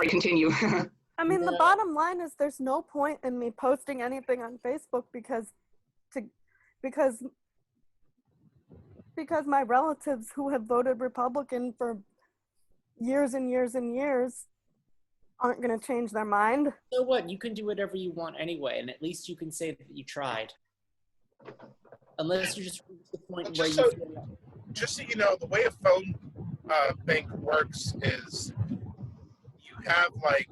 continue. I mean, the bottom line is there's no point in me posting anything on Facebook because my relatives who have voted Republican for years and years and years aren't going to change their mind. So what? You can do whatever you want anyway, and at least you can say that you tried. Unless you just reach the point where just so you know, the way a phone bank works is you have like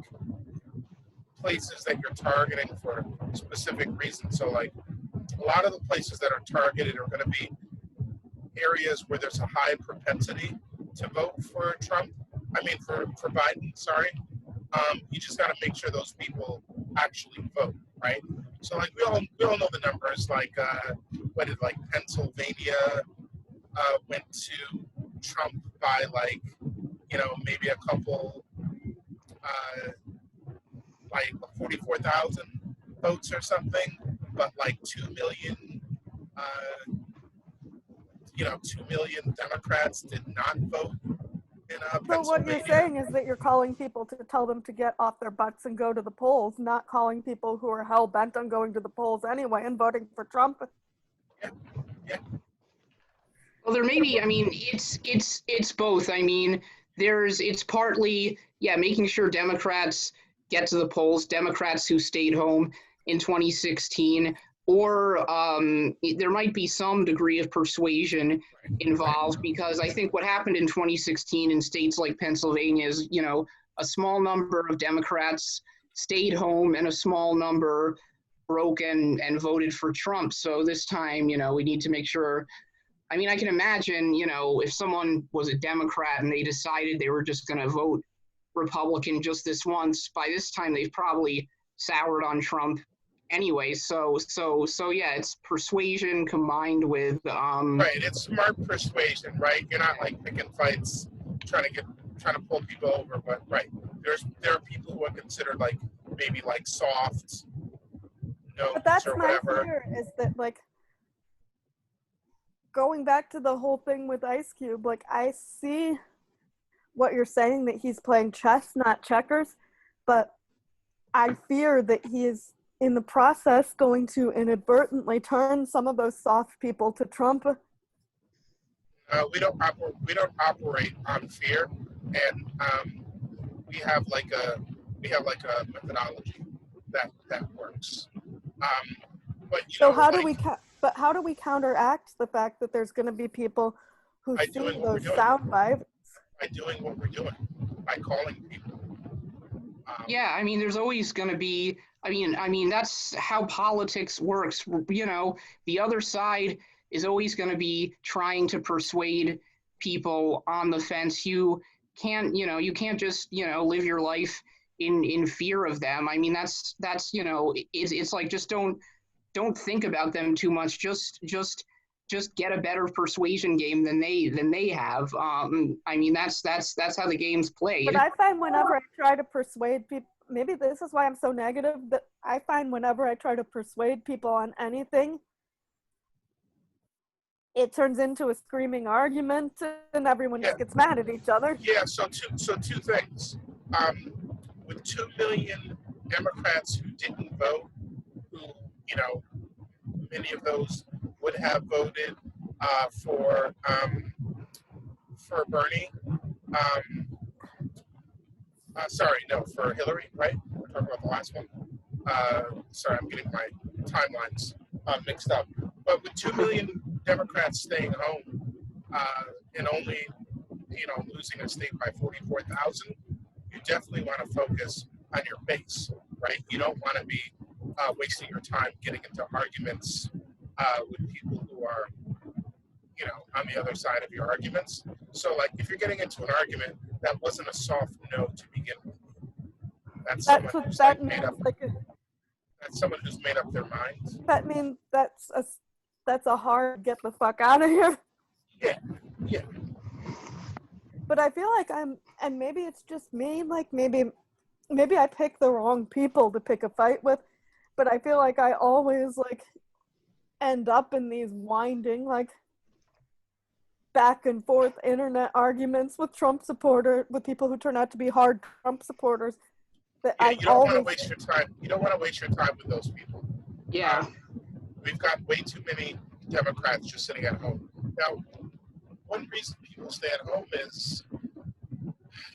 places that you're targeting for specific reasons. So like a lot of the places that are targeted are going to be areas where there's a high propensity to vote for Trump. I mean, for Biden, sorry. You just got to make sure those people actually vote, right? So like we all know the numbers. Like what did like Pennsylvania went to Trump by like, you know, maybe a couple like 44,000 votes or something, but like 2 million 2 million Democrats did not vote in Pennsylvania. So what you're saying is that you're calling people to tell them to get off their butts and go to the polls, not calling people who are hell-bent on going to the polls anyway and voting for Trump. Yeah. Well, there may be, I mean, it's both. I mean, it's partly, making sure Democrats get to the polls, Democrats who stayed home in 2016, or there might be some degree of persuasion involved, because I think what happened in 2016 in states like Pennsylvania is, a small number of Democrats stayed home and a small number broke and voted for Trump. So this time, we need to make sure. I mean, I can imagine, if someone was a Democrat and they decided they were just going to vote Republican just this once, by this time they've probably soured on Trump anyway. So yeah, it's persuasion combined with right. It's smart persuasion, right? You're not like picking fights, trying to pull people over, but right. There are people who are considered like maybe like soft notes but that's or my whatever. fear, is that like going back to the whole thing with Ice Cube, like I see what you're saying, that he's playing chess, not checkers, but I fear that he is in the process going to inadvertently turn some of those soft people to Trump. We don't operate on fear, and we have like a methodology that works. But so how do we counteract the fact that there's going to be people who see those sound bites? By doing what we're doing, by calling people. I mean, there's always going to be. I mean, that's how politics works. The other side is always going to be trying to persuade people on the fence. You can't just, live your life in fear of them. I mean, that's it's like, just don't think about them too much. Just get a better persuasion game than they have. I mean, that's how the game's played. But I find whenever I try to persuade people, maybe this is why I'm so negative, that I find whenever I try to persuade people on anything, it turns into a screaming argument and everyone just gets mad at each other. Yeah, so two things. With 2 million Democrats who didn't vote, who, many of those would have voted for Bernie. For Hillary, right? We're talking about the last one. Sorry, I'm getting my timelines mixed up. But with 2 million Democrats staying home and only, losing a state by 44,000, you definitely want to focus on your base, right? You don't want to be wasting your time getting into arguments with people who are, on the other side of your arguments. So, like, if you're getting into an argument, that wasn't a soft no to begin with. That's someone who's made up their mind. That means that's a hard get the fuck out of here. Yeah. But I feel like and maybe it's just me, like maybe I pick the wrong people to pick a fight with, but I feel like I always like end up in these winding, like back and forth internet arguments with with people who turn out to be hard Trump supporters. That Yeah, I've you don't want to always waste your time. You don't want to waste your time with those people. Yeah. We've got way too many Democrats just sitting at home. Now, one reason people stay at home is,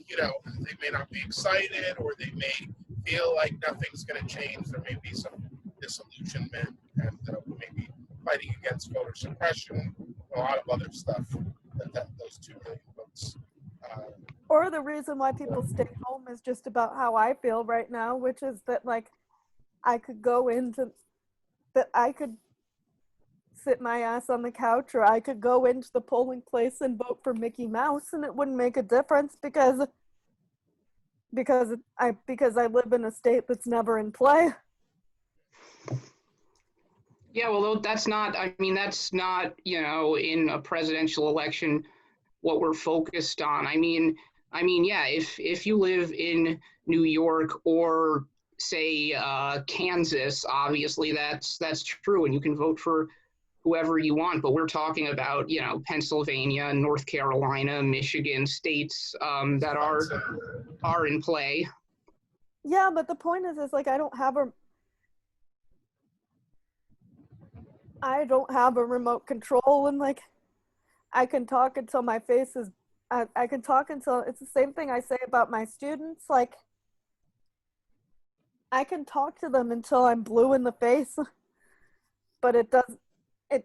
they may not be excited, or they may feel like nothing's going to change. There may be some disillusionment, and maybe fighting against voter suppression, a lot of other stuff that those 2 million votes. or the reason why people stay home is just about how I feel right now, which is that I could sit my ass on the couch, or I could go into the polling place and vote for Mickey Mouse, and it wouldn't make a difference because I live in a state that's never in play. Yeah, well, that's not, in a presidential election, what we're focused on. Yeah, if you live in New York or say Kansas, obviously that's true, and you can vote for whoever you want. But we're talking about Pennsylvania, North Carolina, Michigan, states that are in play. Yeah, but the point is I don't have a remote control, and I can talk until my face is. I can talk until it's the same thing I say about my students. I can talk to them until I'm blue in the face, but it's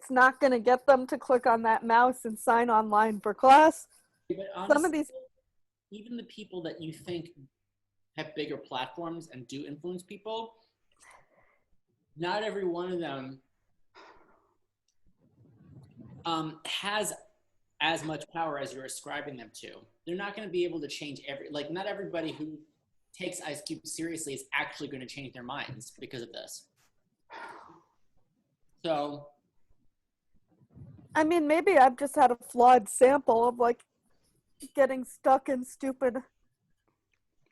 not going to get them to click on that mouse and sign online for class. But honestly, Some of these, even the people that you think have bigger platforms and do influence people, not every one of them has as much power as you're ascribing them to. They're not going to be able to change not everybody who takes Ice Cube seriously is actually going to change their minds because of this. So, maybe I've just had a flawed sample of getting stuck in stupid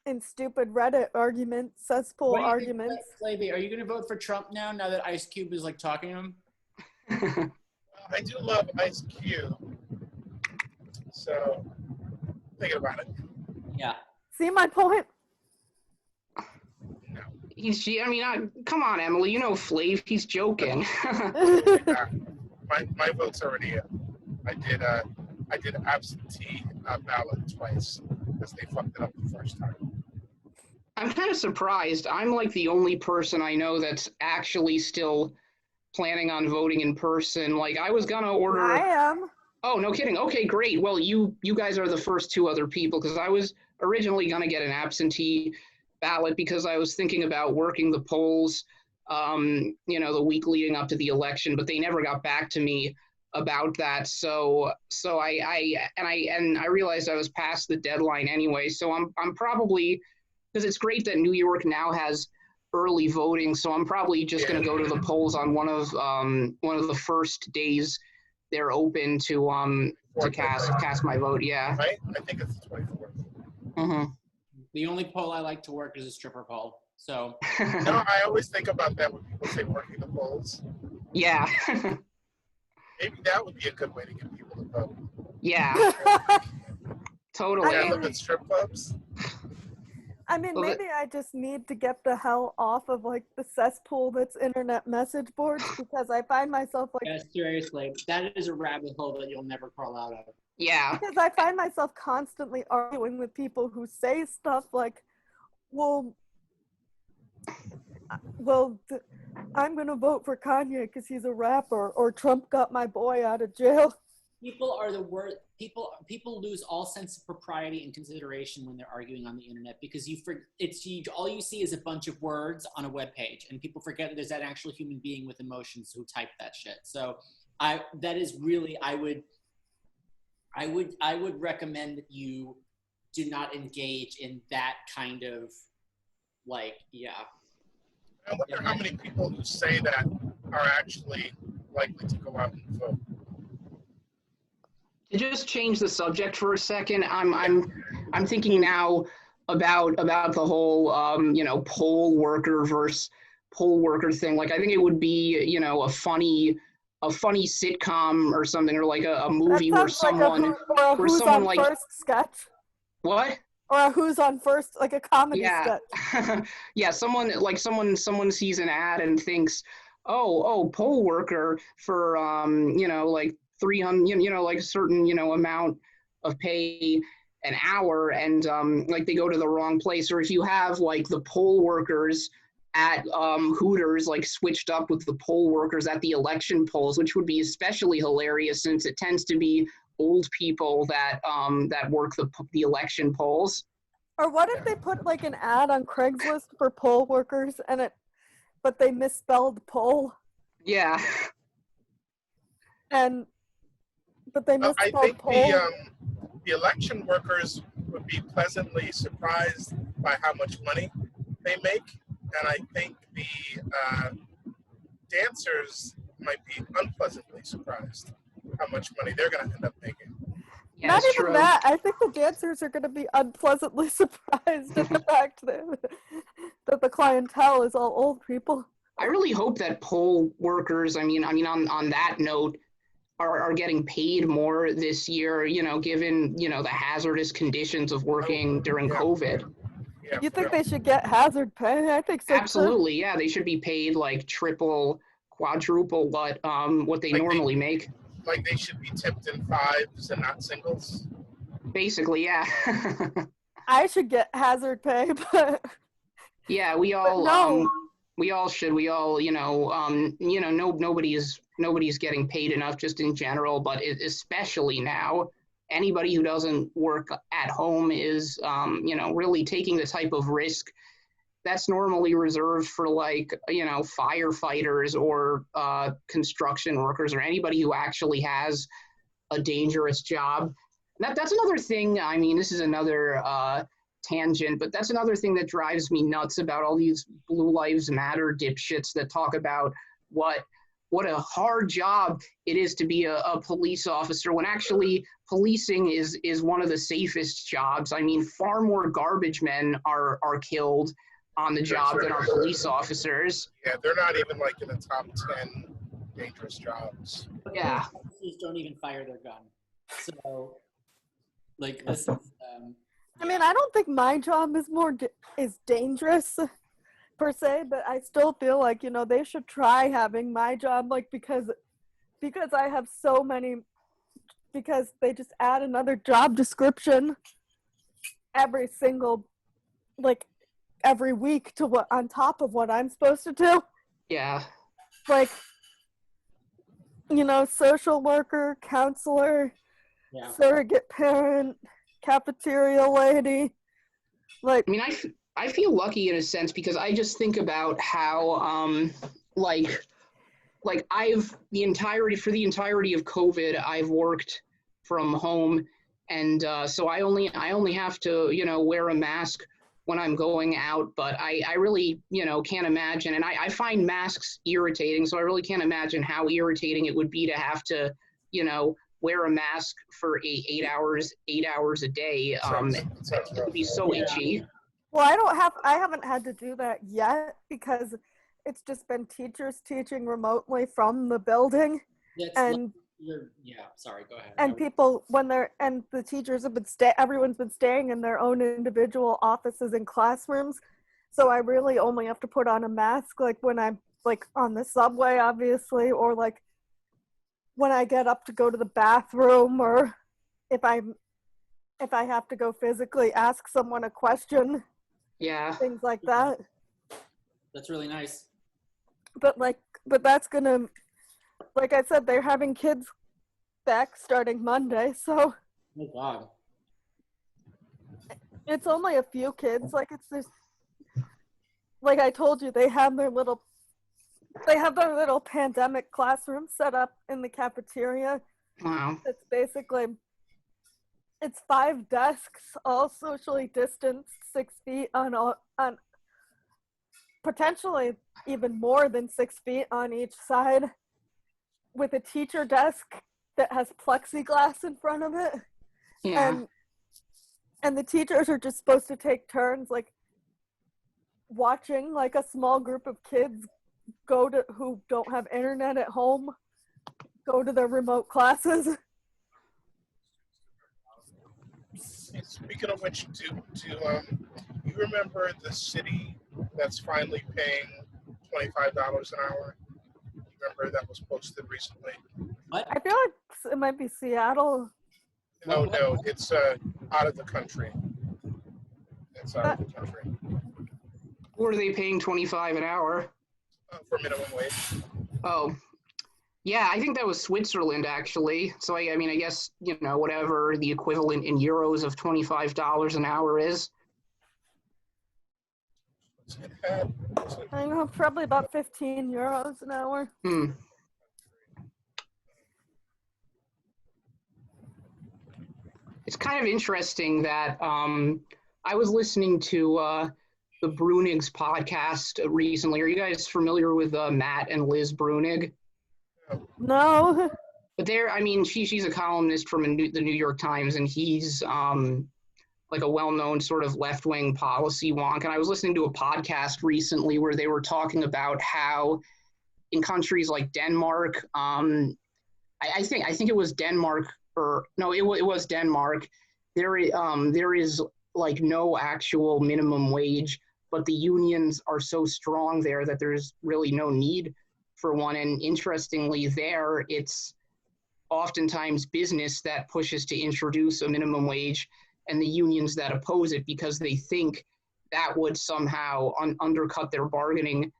Reddit arguments, cesspool arguments. Flavy, are you going to vote for Trump now that Ice Cube is talking to him? I do love Ice Cube, so thinking about it. Yeah. See my point? No. Come on, Emily. Flav. He's joking. My vote's already in. I did absentee ballot twice because they fucked it up the first time. I'm kind of surprised. I'm the only person I know that's actually still planning on voting in person. I was gonna order. I am. Oh, no kidding. Okay, great. Well, you guys are the first 2 other people, because I was originally gonna get an absentee ballot because I was thinking about working the polls, the week leading up to the election, but they never got back to me about that. So I realized I was past the deadline anyway. So I'm probably, because it's great that New York now has early voting, so I'm probably just going to go to the polls on one of the first days they're open to cast my vote. Yeah. Right? I think it's the 24th. Mm-hmm. The only poll I like to work is a stripper poll. So. No, I always think about that when people say working the polls. Yeah. Maybe that would be a good way to get people to vote. Yeah. Totally. Yeah, look at strip clubs. Maybe I just need to get the hell off of the cesspool that's internet message boards, because I find myself Yeah, seriously, that is a rabbit hole that you'll never crawl out of. Yeah. Because I find myself constantly arguing with people who say stuff well, I'm going to vote for Kanye because he's a rapper, or Trump got my boy out of jail. People are the worst. People lose all sense of propriety and consideration when they're arguing on the internet, because all you see is a bunch of words on a web page, and people forget that there's that actual human being with emotions who typed that shit. So I would recommend that you do not engage in that kind of I wonder how many people who say that are actually likely to go out and vote. To just change the subject for a second, I'm thinking now about the whole poll worker versus poll worker thing. I think it would be a funny a funny sitcom or something, or like a That movie where sounds like someone a where Who's someone on like First sketch. what? Or a Who's on First, like a comedy Yeah. sketch. Yeah, someone sees an ad and thinks, "Oh, poll worker for like 300, like a certain, amount of pay an hour," and like they go to the wrong place. Or if you have like the poll workers at Hooters like switched up with the poll workers at the election polls, which would be especially hilarious since it tends to be old people that work the election polls. Or what if they put like an ad on Craigslist for poll workers but they misspelled poll Yeah. but they I misspelled think poll. the election workers would be pleasantly surprised by how much money they make, and I think the dancers might be unpleasantly surprised how much money they're going to end up making. Yeah, Not it's even true. that. I think the dancers are going to be unpleasantly surprised at the fact that the clientele is all old people. I really hope that poll workers, on that note, are getting paid more this year, given, the hazardous conditions of working during Yeah. COVID. Yeah, You for think real. they should get hazard pay? I think so too. Absolutely, yeah. They should be paid like triple, quadruple what they Like normally make. Like they should be tipped in fives and not singles. Basically, yeah. I should get hazard pay, but Yeah, we all no. we all should. We all, nobody's getting paid enough just in general, but especially now, anybody who doesn't work at home is, really taking the type of risk that's normally reserved for like, firefighters or construction workers or anybody who actually has a dangerous job. That's another thing. I mean, this is another tangent, but that's another thing that drives me nuts about all these Blue Lives Matter dipshits that talk about what a hard job it is to be a police officer, when actually policing is one of the safest jobs. I mean, far more garbage men are killed on the job than are police officers. Yeah, they're not even like in the top 10 dangerous jobs. Yeah. Officers don't even fire their gun. So, like, this is, I mean, I don't think my job is dangerous per se, but I still feel like, they should try having my job, like, because I have so many, because they just add another job description every week to what on top of what I'm supposed to do. Yeah. Like, social worker, counselor, surrogate parent, cafeteria lady. Like, I mean, I feel lucky in a sense because I just think about how I've the entirety of COVID, I've worked from home, and so I only have to wear a mask when I'm going out, but I really can't imagine, and I find masks irritating, so I really can't imagine how irritating it would be to have to wear a mask for 8 hours a day. It would be so itchy. Well, I haven't had to do that yet because it's just been teachers teaching remotely from the building. Sorry, go ahead. And the teachers have everyone's been staying in their own individual offices and classrooms. So I really only have to put on a mask like when I'm like on the subway, obviously, or like when I get up to go to the bathroom, or if I have to go physically ask someone a question. Yeah. Things like that. That's really nice. But that's gonna, like I said, they're having kids back starting Monday, so. Oh God. It's only a few kids. Like like I told you, they have their little pandemic classroom set up in the cafeteria. Wow. It's 5 desks, all socially distanced, 6 feet on potentially even more than 6 feet on each side, with a teacher desk that has plexiglass in front of it. Yeah. And the teachers are just supposed to take turns, like, watching, like, a small group of kids who don't have internet at home go to their remote classes. Speaking of which, you remember the city that's finally paying $25 an hour? You remember that was posted recently? What? I feel like it might be Seattle. No, no, it's out of the country. It's out of the country. Or are they paying 25 an hour? For minimum wage. Oh, yeah, I think that was Switzerland, actually. So, I mean, I guess, whatever the equivalent in euros of $25 an hour is. I know, probably about 15 euros an hour. It's kind of interesting that I was listening to the Brunig's podcast recently. Are you guys familiar with Matt and Liz Brunig? No. But she's a columnist from the New York Times, and he's like a well-known sort of left-wing policy wonk. And I was listening to a podcast recently where they were talking about how in countries like Denmark, I think it was Denmark, or no, it was Denmark. There is like no actual minimum wage, but the unions are so strong there that there's really no need for one. And interestingly, there it's oftentimes business that pushes to introduce a minimum wage, and the unions that oppose it because they think that would somehow undercut their bargaining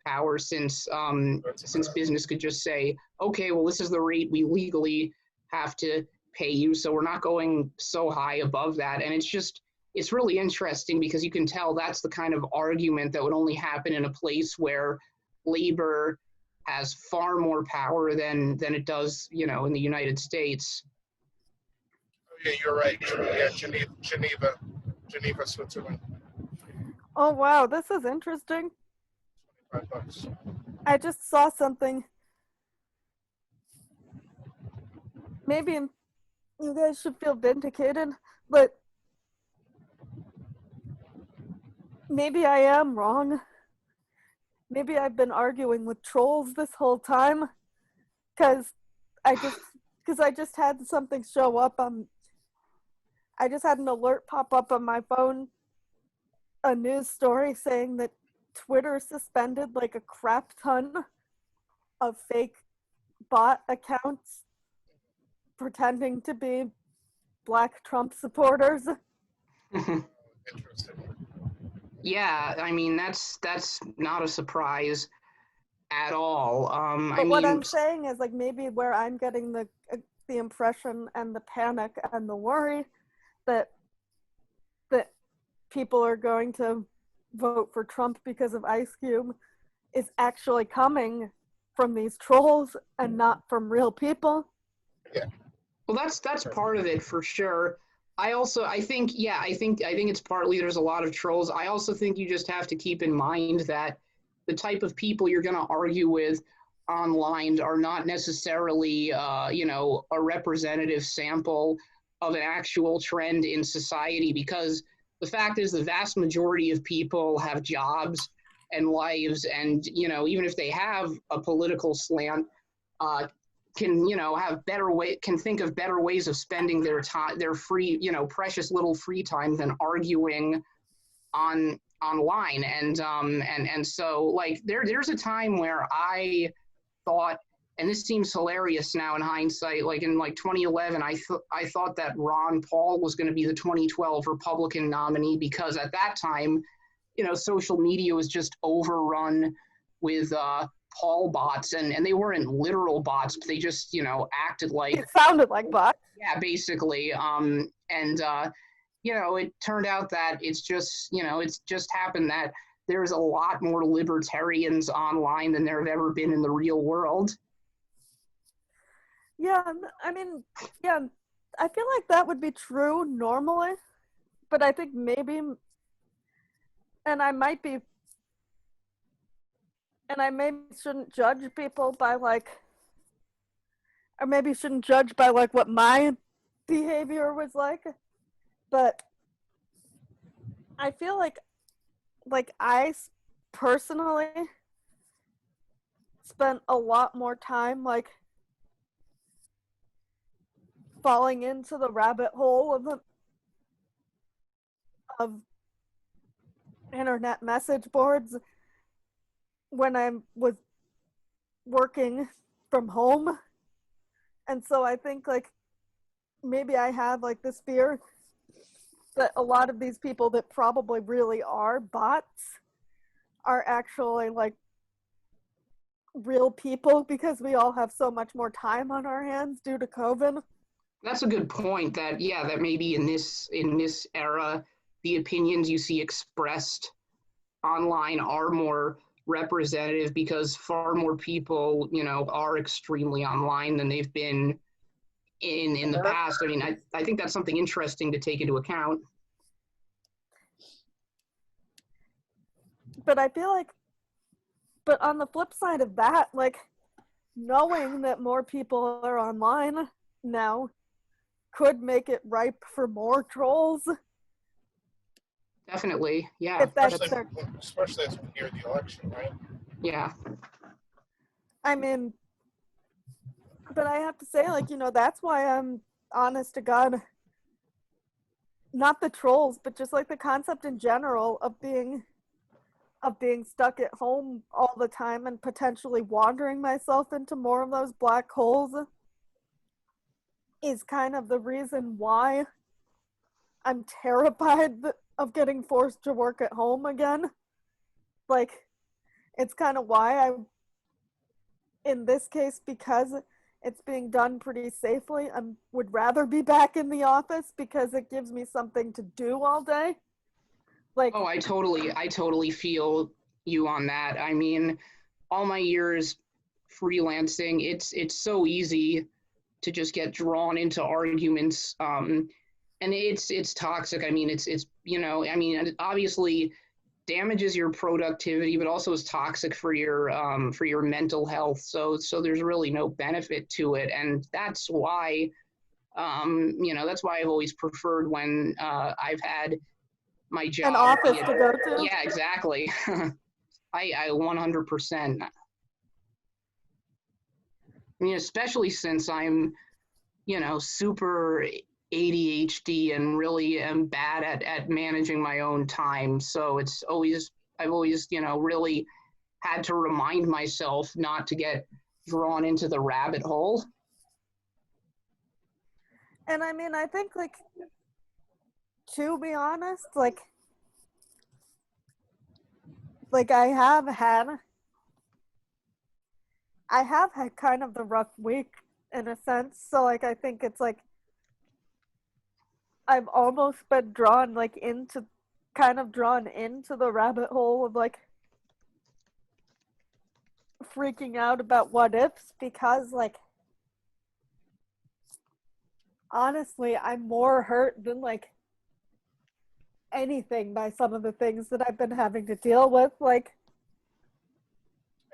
power, since business could just say, okay, well, this is the rate we legally have to pay you, so we're not going so high above that. And it's really interesting because you can tell that's the kind of argument that would only happen in a place where labor has far more power than it does, in the United States. Yeah, you're right. Yeah, Geneva, Switzerland. Oh, wow, this is interesting. $5. I just saw something. Maybe you guys should feel vindicated, but maybe I am wrong. Maybe I've been arguing with trolls this whole time, because I just had something show up on. I just had an alert pop up on my phone, a news story saying that Twitter suspended like a crap ton of fake bot accounts pretending to be Black Trump supporters. Interesting. Yeah, that's not a surprise at all. But what I'm saying is, like, maybe where I'm getting the impression and the panic and the worry that people are going to vote for Trump because of Ice Cube is actually coming from these trolls and not from real people. Yeah. Well, that's part of it for sure. I think it's partly there's a lot of trolls. I also think you just have to keep in mind that the type of people you're going to argue with online are not necessarily, a representative sample of an actual trend in society, because the fact is the vast majority of people have jobs and lives, and, even if they have a political slant, can think of better ways of spending their time, their free, precious little free time, than arguing online. And so, like, there's a time where I thought, and this seems hilarious now in hindsight, like in 2011, I thought that Ron Paul was going to be the 2012 Republican nominee, because at that time, social media was just overrun with Paul bots, and they weren't literal bots, but they just, acted like, It sounded like bots. yeah, basically. It turned out that it's just happened that there's a lot more libertarians online than there have ever been in the real world. Yeah, yeah, I feel like that would be true normally, but I think maybe, and I maybe shouldn't judge people by or maybe shouldn't judge by what my behavior was like, but I feel like I personally spent a lot more time falling into the rabbit hole of internet message boards when I was working from home. And so I think like maybe I have like this fear that a lot of these people that probably really are bots are actually like real people, because we all have so much more time on our hands due to COVID. That's a good point. That that maybe in this era, the opinions you see expressed online are more representative because far more people, are extremely online than they've been in the past. I mean, I think that's something interesting to take into account. But I feel like, but on the flip side of that, like knowing that more people are online now could make it ripe for more trolls. Definitely, yeah. If that's Especially as we near the election, right? Yeah. I mean, but I have to say, like, that's why I'm honest to God, not the trolls, but just like the concept in general of being stuck at home all the time and potentially wandering myself into more of those black holes is kind of the reason why I'm terrified of getting forced to work at home again. Like, it's kind of why in this case, because it's being done pretty safely, I would rather be back in the office because it gives me something to do all day. Like, oh, I totally feel you on that. I mean, all my years freelancing, it's so easy to just get drawn into arguments, and it's toxic. I mean, it's I mean, it obviously damages your productivity, but also is toxic for your mental health. So there's really no benefit to it, and that's why that's why I've always preferred when I've had my job. an office to go to. Yeah, exactly. I 100%. I mean, especially since I'm, super ADHD and really am bad at managing my own time. So I've always, really had to remind myself not to get drawn into the rabbit hole. And I mean, I think, like, to be honest, like I have had kind of the rough week in a sense. So like I think it's like I've almost been drawn into the rabbit hole of like freaking out about what ifs, because like honestly I'm more hurt than like anything by some of the things that I've been having to deal with, like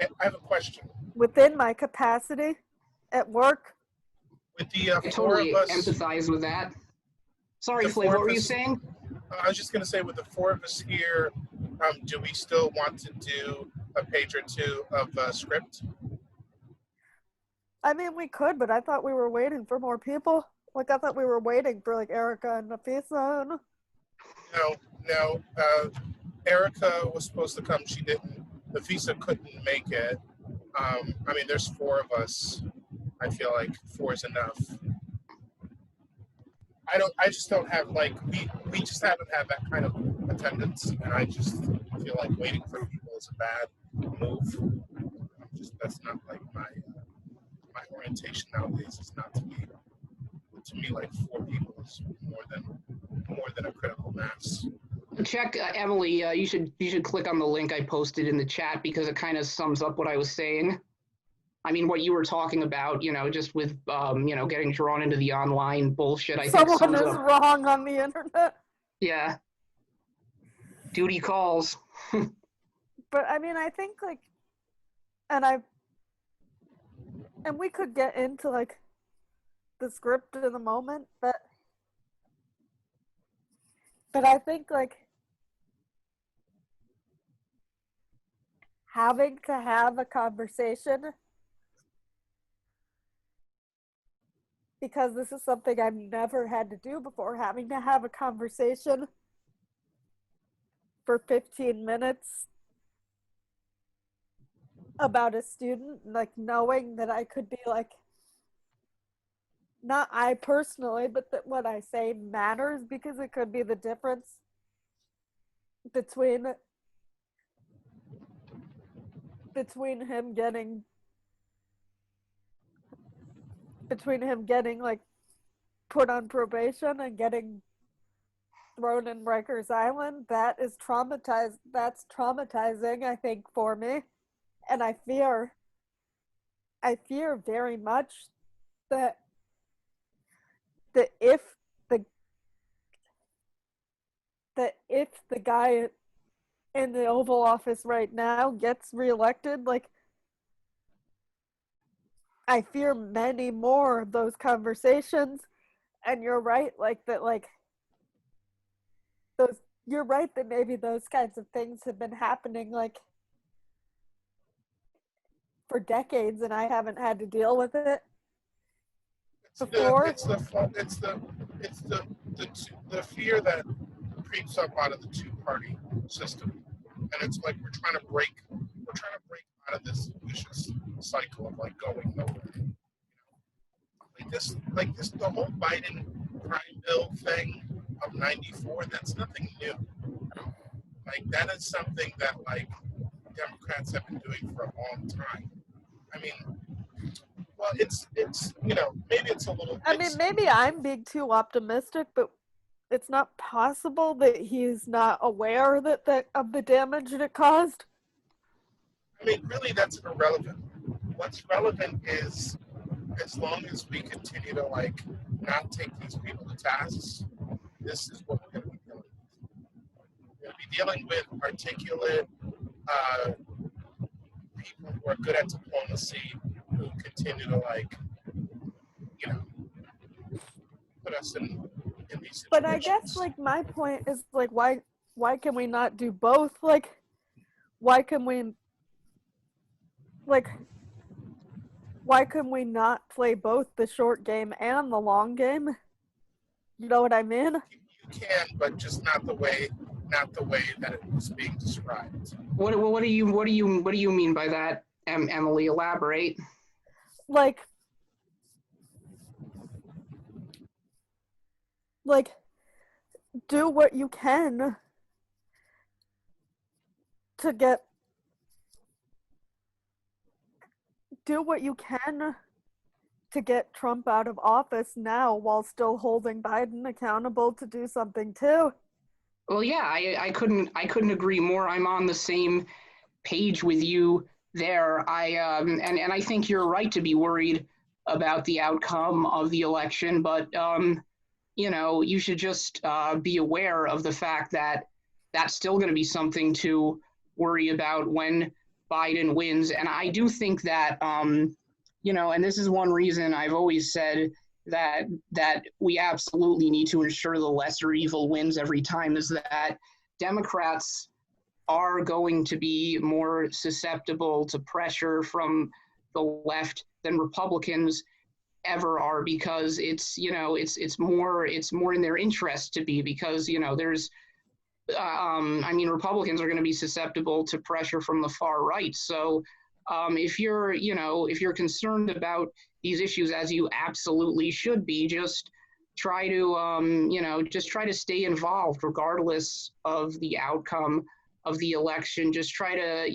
I have a question. within my capacity at work. With the I four totally of us, empathize with that. Sorry, the Flav, four what of were you us- saying? I was just going to say, with the four of us here, do we still want to do a page or two of script? I mean, we could, but I thought we were waiting for more people. Like, I thought we were waiting for like Erica and Nafisa. And... No. Erica was supposed to come. She didn't. Nafisa couldn't make it. I mean, there's four of us. I feel like four is enough. I just don't have like we just haven't had that kind of attendance, and I just feel like waiting for people is a bad move. That's not like my orientation nowadays. Is not to me like four people is more than a critical mass. Check Emily. You should click on the link I posted in the chat because it kind of sums up what I was saying. I mean, what you were talking about, just with getting drawn into the online bullshit. I think Someone is sums up. wrong on the internet. Yeah. Duty calls. But I mean, I think like, and we could get into like the script in a moment, but I think like having to have a conversation because this is something I've never had to do before, having to have a conversation for 15 minutes about a student, like knowing that I could be like, not I personally, but that what I say matters, because it could be the difference between him getting like put on probation and getting thrown in Rikers Island. That's traumatizing, I think, for me. And I fear very much that if the guy in the Oval Office right now gets reelected, like, I fear many more of those conversations. And you're right, like that, like those. You're right that maybe those kinds of things have been happening like for decades, and I haven't had to deal with it before. It's the fear that creeps up out of the two-party system, and it's like we're trying to break out of this vicious cycle of like going nowhere. Like this, the whole Biden crime bill thing of '94. That's nothing new. Like that is something that like Democrats have been doing for a long time. I mean, well, it's maybe it's a little. I mean, maybe I'm being too optimistic, but it's not possible that he's not aware of the damage it caused. I mean, really, that's irrelevant. What's relevant is as long as we continue to like not take these people to tasks, this is what we're going to be dealing with. We're going to be dealing with articulate people who are good at diplomacy, who continue to like, put us in these situations. But I guess like my point is like why can we not do both? Like why can we not play both the short game and the long game? You know what I mean? You can, but just not the way that it was being described. What do you mean by that, Emily? Elaborate. Like do what you can to get Trump out of office now while still holding Biden accountable to do something too. Well, yeah, I couldn't agree more. I'm on the same page with you there. And I think you're right to be worried about the outcome of the election, but you should just be aware of the fact that that's still going to be something to worry about when Biden wins. And I do think that and this is one reason I've always said that we absolutely need to ensure the lesser evil wins every time, is that Democrats are going to be more susceptible to pressure from the left than Republicans ever are, because it's more in their interest to be, because there's Republicans are going to be susceptible to pressure from the far right. So if you're concerned about these issues, as you absolutely should be, just try to stay involved regardless of the outcome of the election. Just try to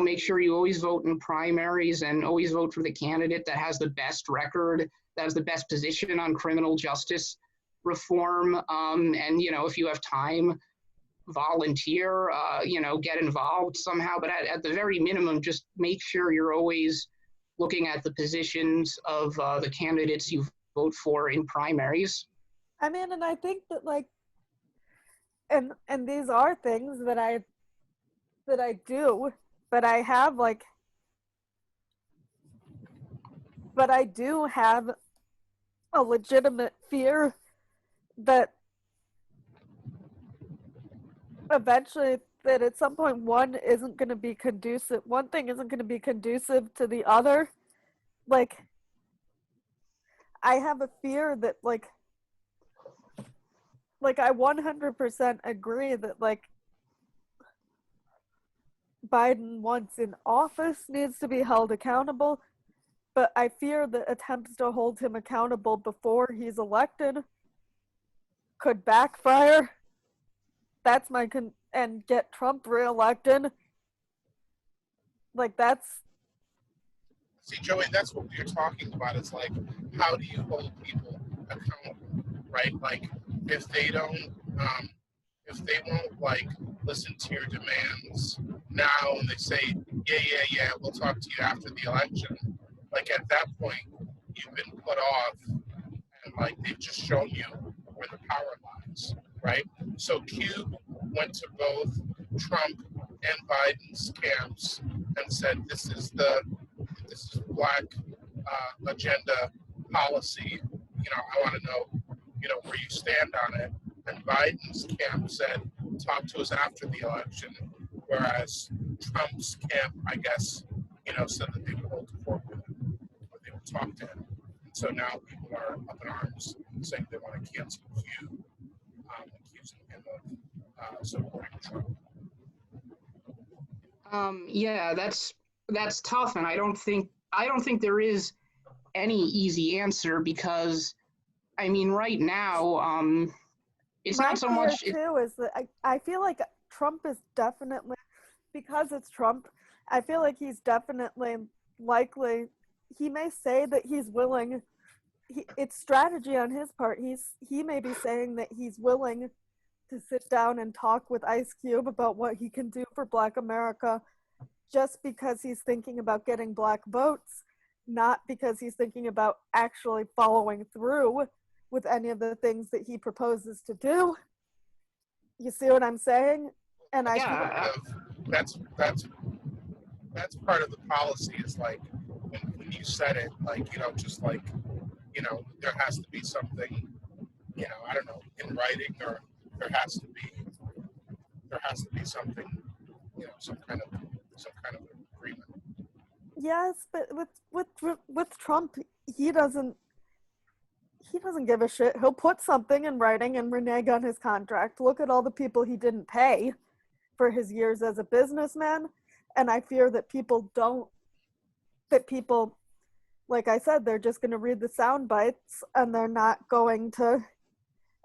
make sure you always vote in primaries and always vote for the candidate that has the best record, that has the best position on criminal justice reform. And if you have time, volunteer, get involved somehow. But at the very minimum, just make sure you're always looking at the positions of the candidates you vote for in primaries. I mean, and I think that like, and these are things that I do, but I do have a legitimate fear that eventually, that at some point one thing isn't going to be conducive to the other. Like I have a fear that like I 100% agree that like Biden once in office needs to be held accountable, but I fear that attempts to hold him accountable before he's elected could backfire. That's my and get Trump reelected. Like that's See, Joey, that's what you're talking about. It's like, how do you hold people accountable, right? Like, if they don't, if they won't like listen to your demands now, and they say, yeah, we'll talk to you after the election. Like at that point, you've been put off, and like they've just shown you where the power lies, right? So Cube went to both Trump and Biden's camps and said, this is black agenda policy. I want to know, where you stand on it. And Biden's camp said, talk to us after the election. Whereas Trump's camp, I guess, said that they would hold the fort with him, or they would talk to him. And so now people are up in arms saying they want to cancel Q, accusing him of supporting Trump. Yeah, that's tough, and I don't think there is any easy answer because, I mean, right now, it's my not so fear much. too is that I feel like Trump is definitely, because it's Trump, I feel like he's definitely likely, he may say that he's willing, it's strategy on his part. He may be saying that he's willing to sit down and talk with Ice Cube about what he can do for Black America just because he's thinking about getting black votes, not because he's thinking about actually following through with any of the things that he proposes to do. You see what I'm saying? And that's part of the policy. Is like when you said it, like just like there has to be something, I don't know, in writing, or there has to be something, some kind of agreement. yes, but with Trump, he doesn't give a shit. He'll put something in writing and renege on his contract. Look at all the people he didn't pay for his years as a businessman. And I fear that people, like I said, they're just going to read the sound bites and they're not going to,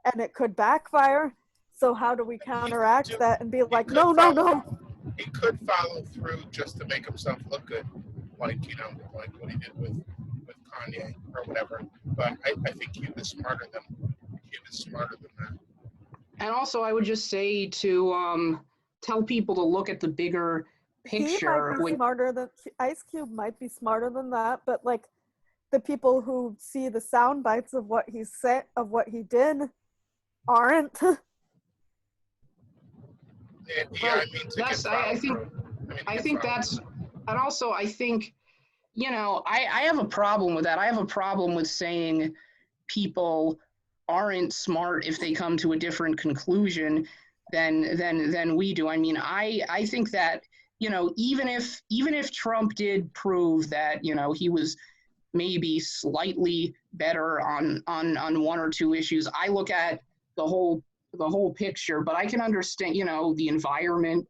and it could backfire. So how do we counteract that and be like, no. He could follow through just to make himself look good, like like what he did with Kanye or whatever. But I think Cube is smarter than that. And also, I would just say to tell people to look at the bigger picture. He might be smarter than Ice Cube might be smarter than that, but like the people who see the sound bites of what he said, of what he did, aren't. I think that's, and also I think, I have a problem with that. I have a problem with saying people aren't smart if they come to a different conclusion than we do. I mean, I think that, even if Trump did prove that, he was maybe slightly better on one or two issues, I look at the whole picture. But I can understand, the environment,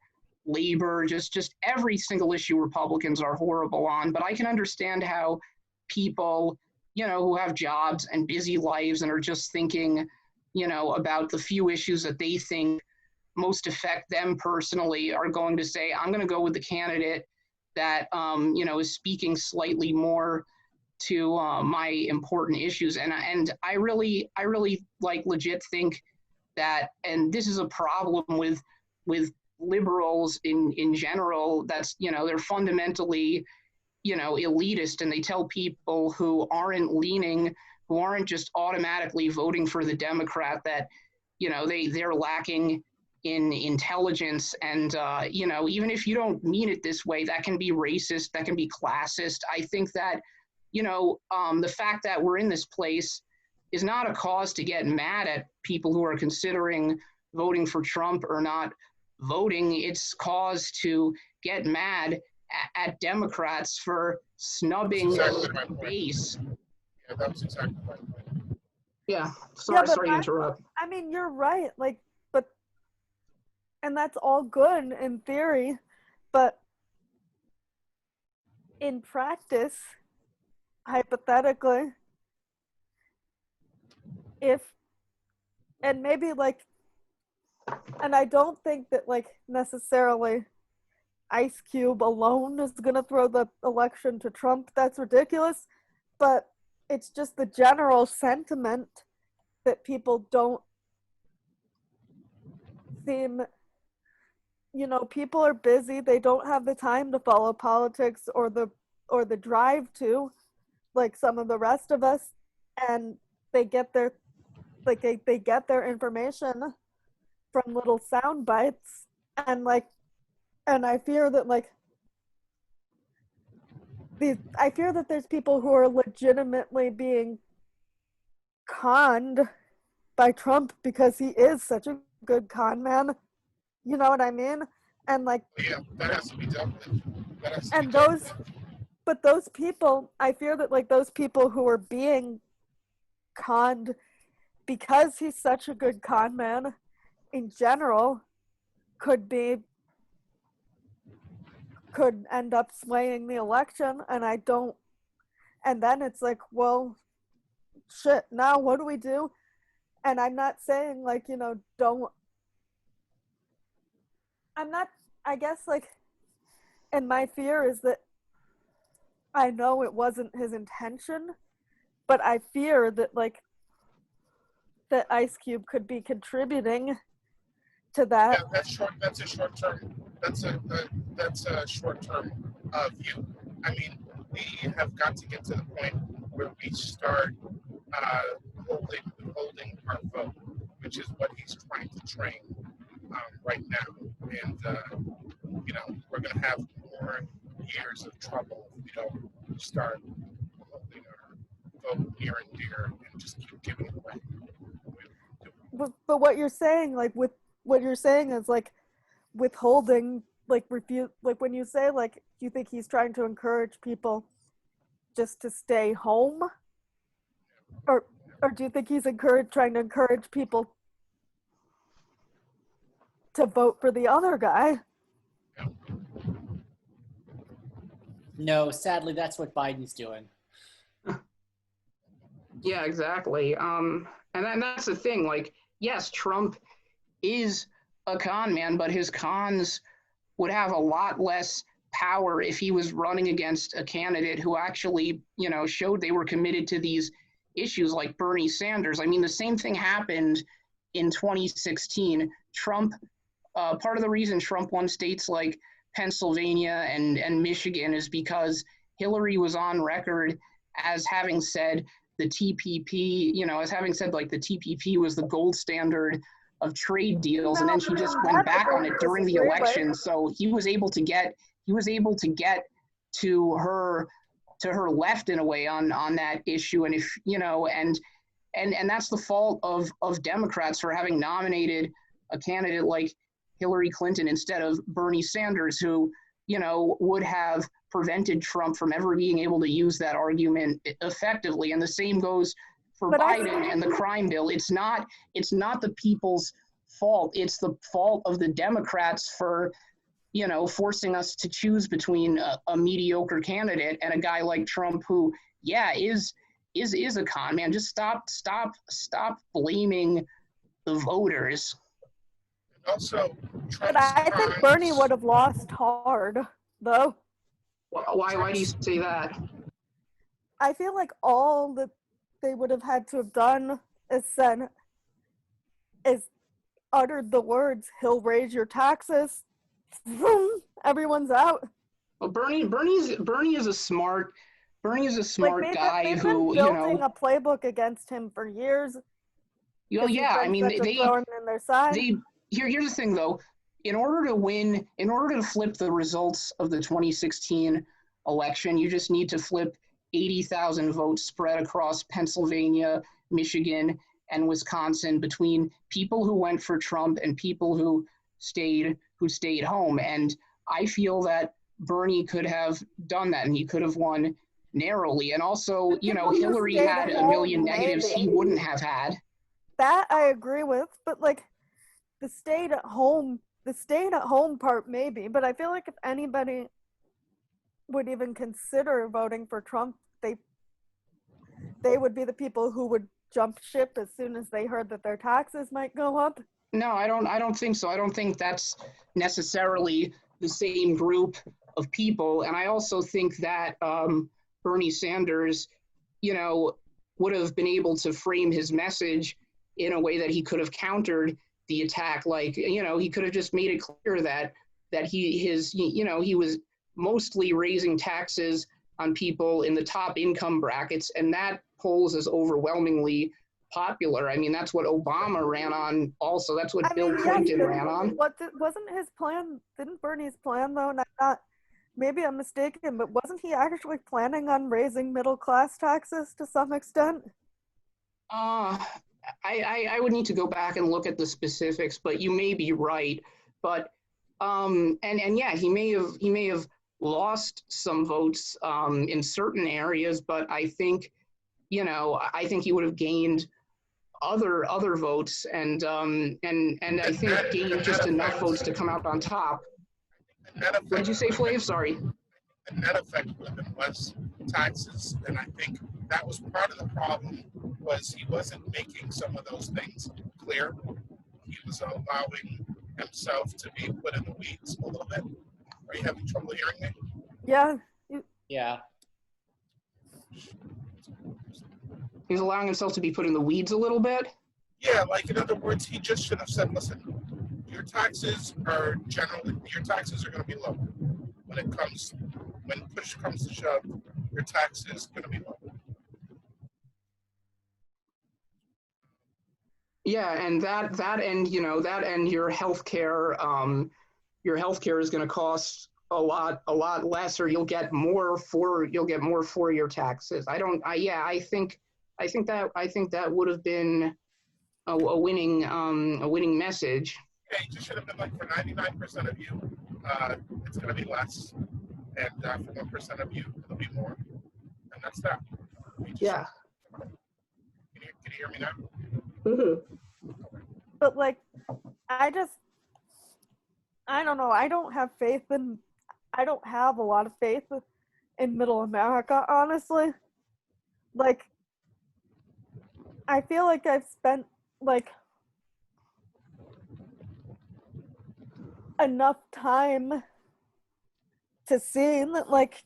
labor, just every single issue Republicans are horrible on. But I can understand how people, who have jobs and busy lives and are just thinking, about the few issues that they think most affect them personally, are going to say, I'm going to go with the candidate that, is speaking slightly more to my important issues. And I really like legit think that, and this is a problem with liberals in general, that's, they're fundamentally, elitist, and they tell people who aren't just automatically voting for the Democrat that, they're lacking in intelligence. And, even if you don't mean it this way, that can be racist, that can be classist. I think that, the fact that we're in this place is not a cause to get mad at people who are considering voting for Trump or not voting. It's cause to get mad at Democrats for snubbing the base. Yeah, that was exactly right. Yeah, Yeah, but sorry to interrupt. I mean, you're right. Like, but, and that's all good in theory, but in practice, hypothetically, if, and maybe like, and I don't think that like necessarily Ice Cube alone is going to throw the election to Trump. That's ridiculous. But it's just the general sentiment that people don't seem, people are busy. They don't have the time to follow politics or the drive to, like some of the rest of us, and they get their they get their information from little sound bites, and like, and I fear that like I fear that there's people who are legitimately being conned by Trump because he is such a good con man. You know what I mean? And like, Yeah, that has to be dealt with. That has to and be dealt those, with. but those people, I fear that like those people who are being conned because he's such a good con man in general could end up swaying the election. And I don't, and then it's like, well, shit, now what do we do? And I'm not saying like, don't, I'm not, I guess like, and my fear is that I know it wasn't his intention, but I fear that like that Ice Cube could be contributing to that. Yeah, that's short. That's a short term. That's a short term view. I mean, we have got to get to the point where we start uh, holding our vote, which is what he's trying to train right now. And we're going to have more years of trouble if we don't start holding our vote near and dear and just keep giving it away. But what you're saying, like with what you're saying is like withholding, like refuse, like when you say like, do you think he's trying to encourage people just to stay home, or do you think he's trying to encourage people to vote for the other guy? No, sadly, that's what Biden's doing. Yeah, exactly. And that's the thing. Like, yes, Trump is a con man, but his cons would have a lot less power if he was running against a candidate who actually, showed they were committed to these issues, like Bernie Sanders. I mean, the same thing happened in 2016. Trump, part of the reason Trump won states like Pennsylvania and Michigan is because Hillary was on record as having said the TPP, as having said like the TPP was the gold standard of trade deals, and then she just went back on it during the election. So he was able to get to her left in a way on that issue. And if and that's the fault of Democrats for having nominated a candidate like Hillary Clinton instead of Bernie Sanders, who would have prevented Trump from ever being able to use that argument effectively. And the same goes for Biden and the crime bill. It's not the people's fault. It's the fault of the Democrats for forcing us to choose between a mediocre candidate and a guy like Trump, who is a con man. Just stop blaming the voters. Also, but I think Bernie would have lost hard, though. Why do you say that? I feel like all that they would have had to have done is uttered the words, "He'll raise your taxes." Everyone's out. Well, Bernie is a smart guy they've who been building a playbook against him for years. Yeah, I mean they thorn in their side. Here's the thing though. In order to flip the results of the 2016 election, you just need to flip 80,000 votes spread across Pennsylvania, Michigan, and Wisconsin between people who went for Trump and people who stayed home. And I feel that Bernie could have done that, and he could have won narrowly. And also, you know, People who Hillary stayed had at a million home, negatives he maybe. wouldn't have had. That I agree with, but like the stayed at home part maybe, but I feel like if anybody would even consider voting for Trump, they would be the people who would jump ship as soon as they heard that their taxes might go up. No, I don't think so. I don't think that's necessarily the same group of people. And I also think that Bernie Sanders, you know, would have been able to frame his message in a way that he could have countered the attack. Like, you know, he could have just made it clear that he was mostly raising taxes on people in the top income brackets, and that polls as overwhelmingly popular. I mean, that's what Obama ran on also. That's what Bill Clinton ran on. Wasn't his plan, didn't Bernie's plan though, not maybe I'm mistaken, but wasn't he actually planning on raising middle class taxes to some extent? I would need to go back and look at the specifics, but you may be right. But and yeah, he may have lost some votes in certain areas, but I think, you know, I think he would have gained other votes, and I think gained just enough votes to come out on top. What did you say, Flav? Sorry. The net effect would have been less taxes, and I think that was part of the problem, was he wasn't making some of those things clear. He was allowing himself to be put in the weeds a little bit. Are you having trouble hearing me? Yeah. Yeah. He's allowing himself to be put in the weeds a little bit. Yeah, like in other words, he just should have said, listen, your taxes are going to be low. When push comes to shove, your tax is going to be low. Yeah, and your healthcare is going to cost a lot less, or you'll get more for your taxes. I think that would have been a winning message. Yeah, you just should have been like, for 99% of you, it's going to be less, and for 1% of you, it'll be more, and that's that. Yeah. Can you hear me now? Mm-hmm. But like, I don't know. I don't have a lot of faith in middle America, honestly. Like, I feel like I've spent like enough time to see that like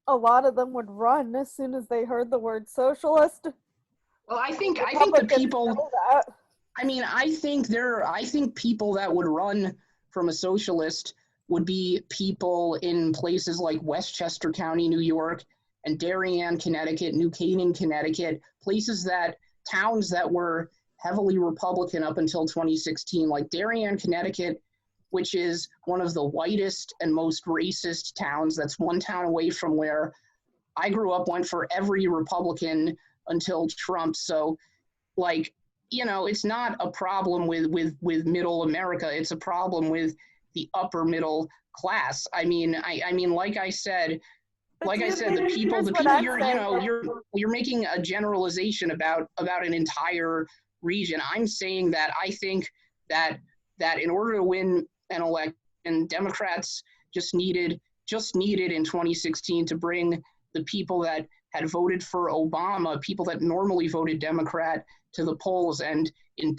a lot of them would run as soon as they heard the word socialist. Well, I think the people. I think people that would run from a socialist would be people in places like Westchester County, New York, and Darien, Connecticut, New Canaan, Connecticut, towns that were heavily Republican up until 2016, like Darien, Connecticut, which is one of the whitest and most racist towns. That's one town away from where I grew up, went for every Republican until Trump. So, like, you know, it's not a problem with middle America. It's a problem with the upper middle class. I mean, like I said, the people you're making a generalization about an entire region. I'm saying that I think that in order to win an election, Democrats just needed in 2016 to bring the people that had voted for Obama, people that normally voted Democrat, to the polls. And the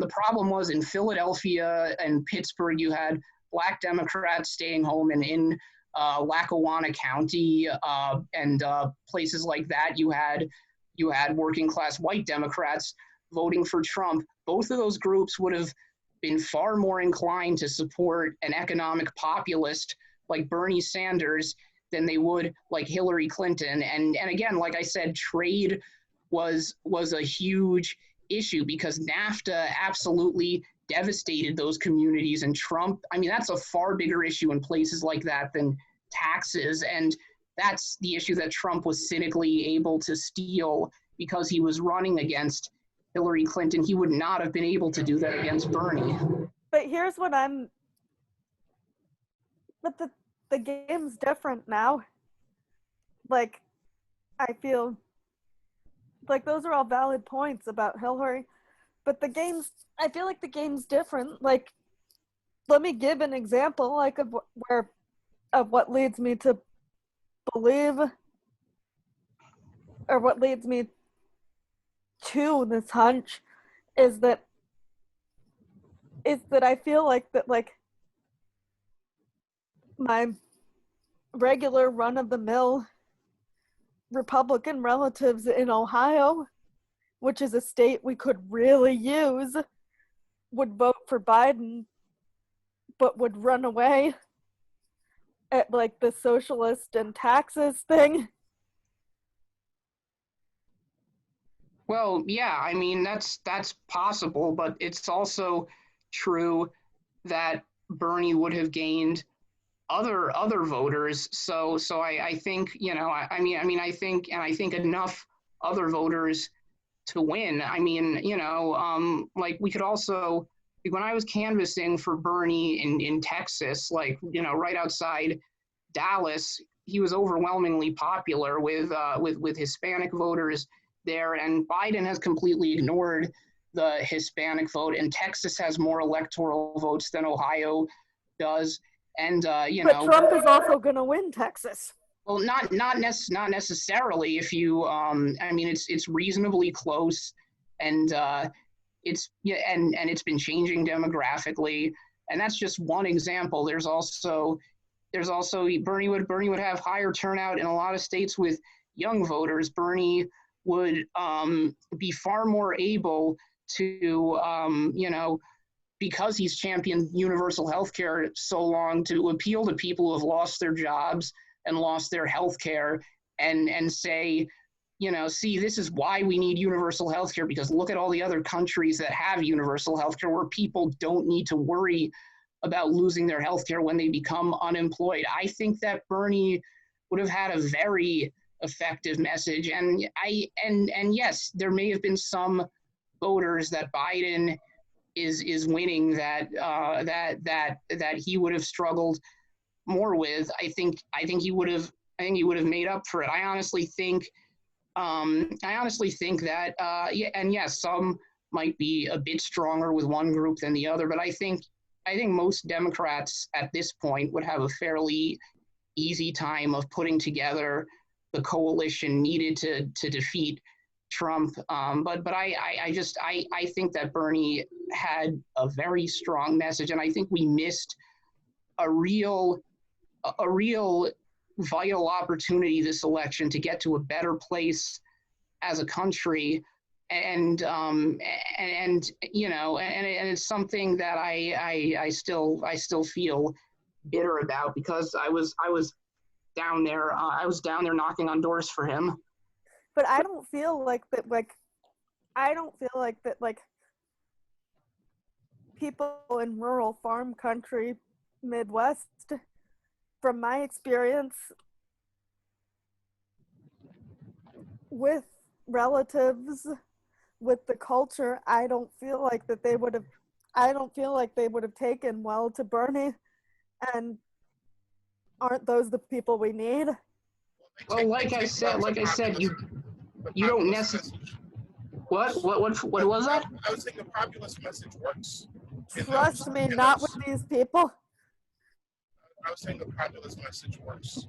problem was in Philadelphia and Pittsburgh, you had Black Democrats staying home, and in Lackawanna County and places like that, you had working class white Democrats voting for Trump. Both of those groups would have been far more inclined to support an economic populist like Bernie Sanders than they would like Hillary Clinton. And again, like I said, trade was a huge issue because NAFTA absolutely devastated those communities. And Trump, that's a far bigger issue in places like that than taxes. And that's the issue that Trump was cynically able to steal because he was running against Hillary Clinton. He would not have been able to do that against Bernie. But here's what the the game's different now. Like, I feel like those are all valid points about Hillary, but I feel like the game's different. Like, let me give an example, like, of what leads me to believe, or what leads me to this hunch, is that I feel like that, like, my regular run-of-the-mill Republican relatives in Ohio, which is a state we could really use, would vote for Biden, but would run away at, like, the socialist and taxes thing. Well, yeah, I mean that's possible, but it's also true that Bernie would have gained other voters. So I think, you know, I think enough other voters to win. I mean, you know, like we could also, like when I was canvassing for Bernie in Texas, like, you know, right outside Dallas, he was overwhelmingly popular with Hispanic voters there, and Biden has completely ignored the Hispanic vote, and Texas has more electoral votes than Ohio does. And you But know, Trump is also going to win Texas. well, not necessarily. If you, I mean, it's reasonably close, and it's yeah, and it's been changing demographically, and that's just one example. There's also Bernie would have higher turnout in a lot of states with young voters. Bernie would be far more able to, you know, because he's championed universal health care so long, to appeal to people who have lost their jobs and lost their health care, and say, you know, see, this is why we need universal health care, because look at all the other countries that have universal health care where people don't need to worry about losing their health care when they become unemployed. I think that Bernie would have had a very effective message. And yes, there may have been some voters that Biden is winning that he would have struggled more with. I think he would have made up for it. I honestly think that yeah, and yes, some might be a bit stronger with one group than the other, but I think most Democrats at this point would have a fairly easy time of putting together the coalition needed to defeat Trump. But I think that Bernie had a very strong message, and I think we missed a real vital opportunity this election to get to a better place as a country. And you know, and it's something that I still feel bitter about, because I was down there knocking on doors for him. But I don't feel like that, like people in rural farm country, Midwest, from my experience with relatives, with the culture, I don't feel like they would have taken well to Bernie. And aren't those the people we need? Well, like I said, you don't necessarily. What was that? I was thinking the populist message works. Trust me, not with these people. I was saying the populist message works,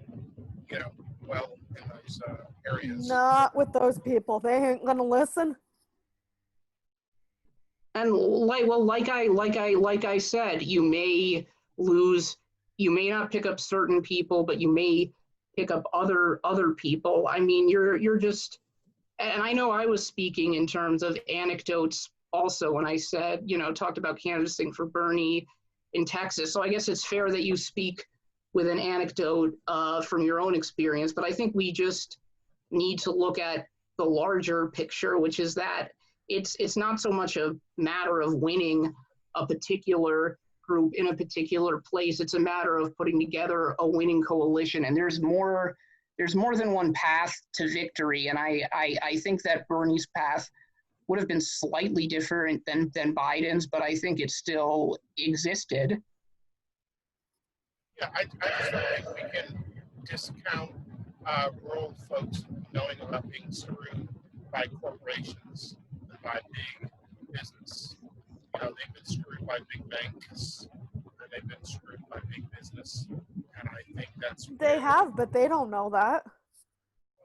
you know, well in those areas. Not with those people. They ain't gonna listen. And like I said, you may not pick up certain people, but you may pick up other people. I mean, you're just, and I know I was speaking in terms of anecdotes also when I said, you know, talked about canvassing for Bernie in Texas. So I guess it's fair that you speak with an anecdote from your own experience. But I think we just need to look at the larger picture, which is that it's not so much a matter of winning a particular group in a particular place. It's a matter of putting together a winning coalition. And there's more than one path to victory. And I think that Bernie's path would have been slightly different than Biden's, but I think it still existed. Yeah, I just don't think we can discount rural folks knowing about being screwed by corporations and by big business. You know, they've been screwed by big banks and they've been screwed by big business. And I think that's They where, have, but they don't know that.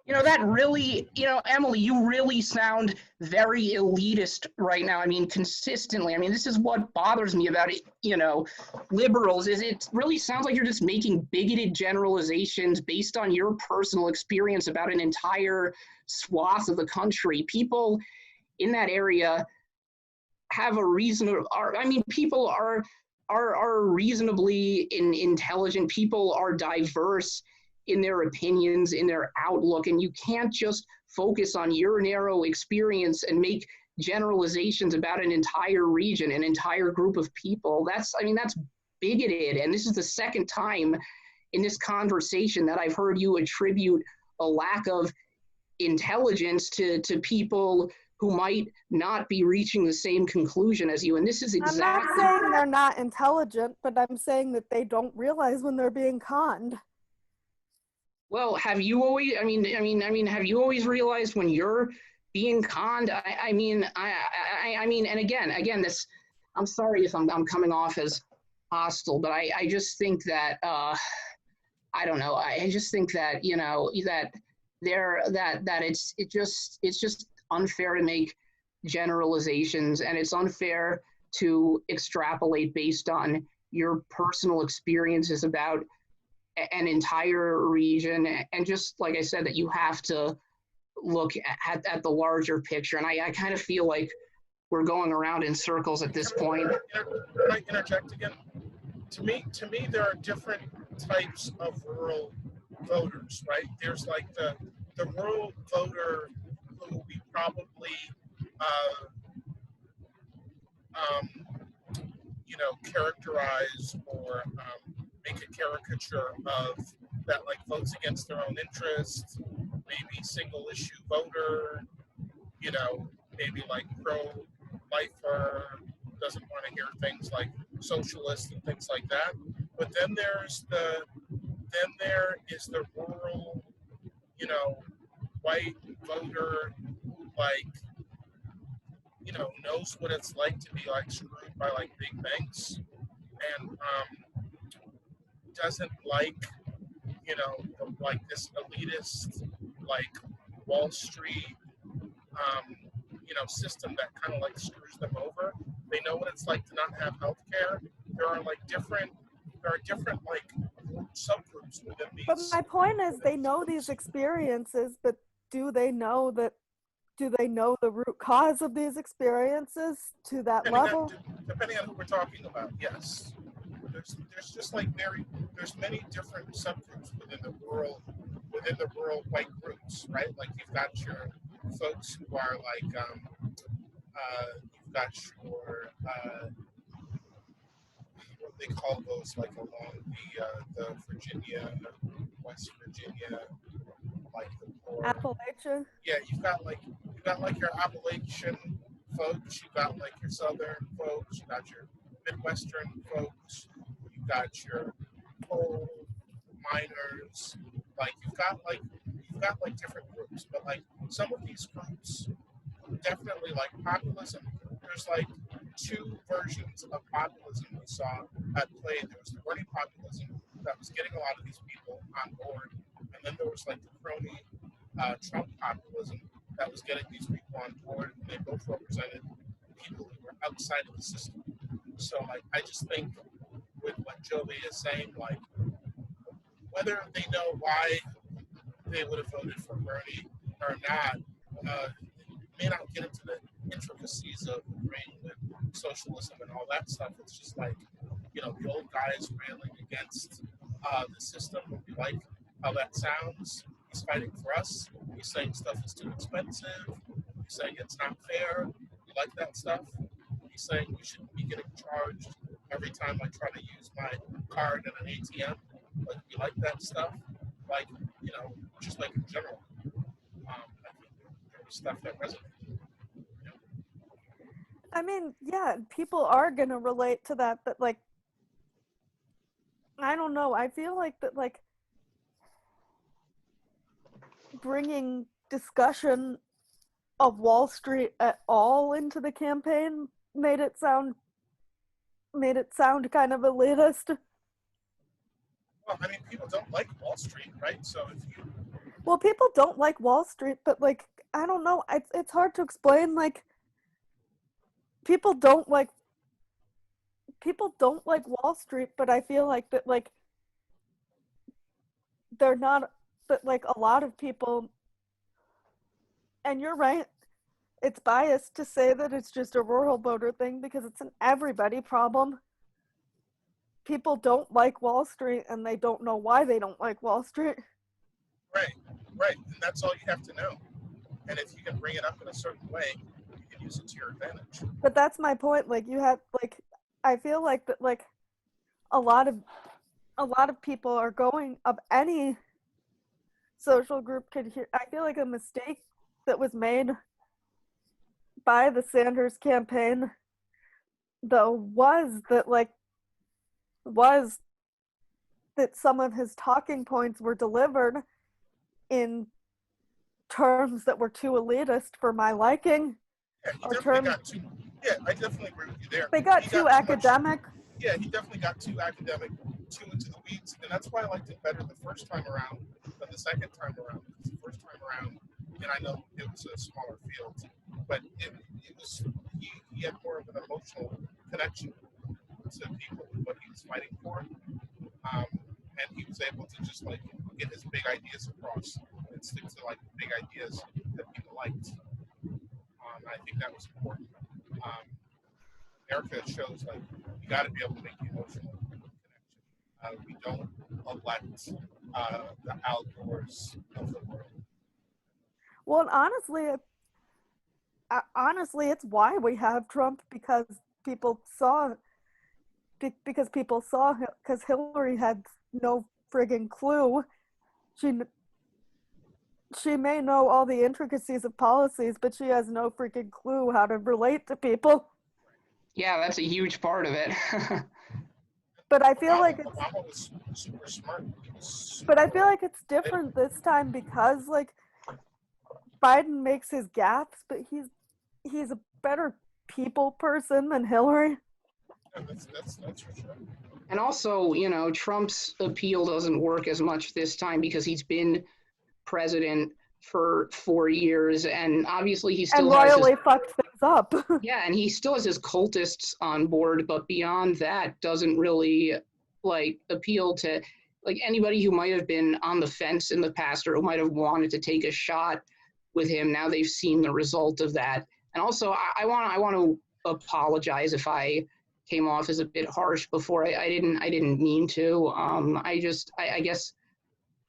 That really, Emily, you really sound very elitist right now. I mean, consistently. I mean, this is what bothers me about it, liberals, is it really sounds like you're just making bigoted generalizations based on your personal experience about an entire swath of the country. People in that area have a reason, people are reasonably intelligent. People are diverse in their opinions, in their outlook, and you can't just focus on your narrow experience and make generalizations about an entire region, an entire group of people. That's bigoted. And this is the second time in this conversation that I've heard you attribute a lack of intelligence to people who might not be reaching the same conclusion as you. And this is exactly. I'm not saying they're not intelligent, but I'm saying that they don't realize when they're being conned. Well, have you always? Have you always realized when you're being conned? And again, this. I'm sorry if I'm coming off as hostile, but I just think that I don't know. I just think that it's just unfair to make generalizations, and it's unfair to extrapolate based on your personal experiences about an entire region. And just like I said, that you have to look at the larger picture. And I kind of feel like we're going around in circles at this point. Can I interject again? To me, there are different types of rural voters, right? There's like the rural voter who we probably, characterize or make a caricature of, that like votes against their own interests, maybe single issue voter, maybe like pro-lifer, doesn't want to hear things like socialist and things like that. But then there is the rural, white voter who knows what it's like to be like screwed by like big banks, and doesn't like, like this elitist, like Wall Street, system that kind of like screws them over. They know what it's like to not have health care. There are different like subgroups within these. But my point is, they know these experiences, but do they know the root cause of these experiences to that level? Depending on who we're talking about, yes. There's just there's many different subgroups within the rural white groups, right? Like you've got your folks who are like you've got your what they call those, like along the Virginia, West Virginia, like the poor Appalachia. Yeah, you've got your Appalachian folks, you've got like your Southern folks, you've got your Midwestern folks, you've got your coal miners, like you've got different groups, but like some of these groups definitely like populism. There's like two versions of populism we saw at play. There was the Bernie populism that was getting a lot of these people on board, and then there was like the crony Trump populism that was getting these people on board, and they both represented people who were outside of the system. So like I just think with what Jovi is saying, like whether they know why they would have voted for Bernie or not, may not get into the intricacies of agreeing with socialism and all that stuff. It's just like, the old guy is railing against the system. We like how that sounds. He's fighting for us. He's saying stuff is too expensive. He's saying it's not fair. We like that stuff. He's saying we shouldn't be getting charged every time I try to use my card at an ATM. Like, we like that stuff. Like, just like in general. I think there was stuff that resonated. I mean, yeah, people are going to relate to that, but like, I don't know. I feel like that, like, bringing discussion of Wall Street at all into the campaign made it sound kind of elitist. Well, I mean, people don't like Wall Street, right? So if you, Well, people don't like Wall Street, but like, I don't know. It's hard to explain. Like, people don't like Wall Street, but I feel like that, like, they're not, but like a lot of people, and you're right, it's biased to say that it's just a rural voter thing because it's an everybody problem. People don't like Wall Street and they don't know why they don't like Wall Street. right, right, and that's all you have to know. And if you can bring it up in a certain way, you can use it to your advantage. But that's my point. Like, you have, like, I feel like that, like, a lot of people are going of any social group could hear. I feel like a mistake that was made by the Sanders campaign, though, was that some of his talking points were delivered in terms that were too elitist for my liking. Yeah, he Or definitely got too. Yeah, I definitely agree with you there. They got He too much- academic. yeah, he definitely got too academic, too into the weeds, and that's why I liked it better the first time around than the second time around. Because the first time around, and I know it was a smaller field, but it was he had more of an emotional connection to people with what he was fighting for, and he was able to just like get his big ideas across and stick to like big ideas that people liked. I think that was important. America shows like you got to be able to make the emotional connection. We don't elect the Al Gores of the world. Well, and honestly, it's why we have Trump, because people saw because Hillary had no friggin' clue. She may know all the intricacies of policies, but she has no freaking clue how to relate to people. Yeah, that's a huge part of it. But I feel like Obama was super smart. It's different this time because, like, Biden makes his gaffes, but he's a better people person than Hillary. Yeah, that's for sure. And also, you know, Trump's appeal doesn't work as much this time because he's been president for 4 years, and obviously he still and has royally fucked things up. yeah, and he still has his cultists on board, but beyond that, doesn't really like appeal to like anybody who might have been on the fence in the past or who might have wanted to take a shot with him. Now they've seen the result of that. And also, I want to apologize if I came off as a bit harsh before. I didn't mean to. I guess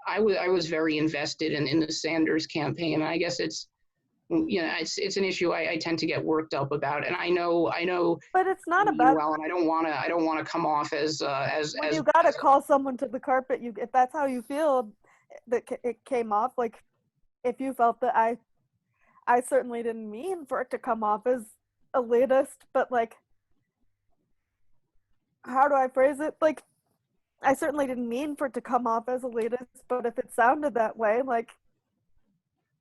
I was very invested in the Sanders campaign, and I guess it's it's an issue I tend to get worked up about, and I know. But it's not you about. well, and I don't want to come off as When you gotta call someone to the carpet, if that's how you feel, that it came off. Like, if you felt that I certainly didn't mean for it to come off as elitist, but like, how do I phrase it? Like, I certainly didn't mean for it to come off as elitist, but if it sounded that way, like,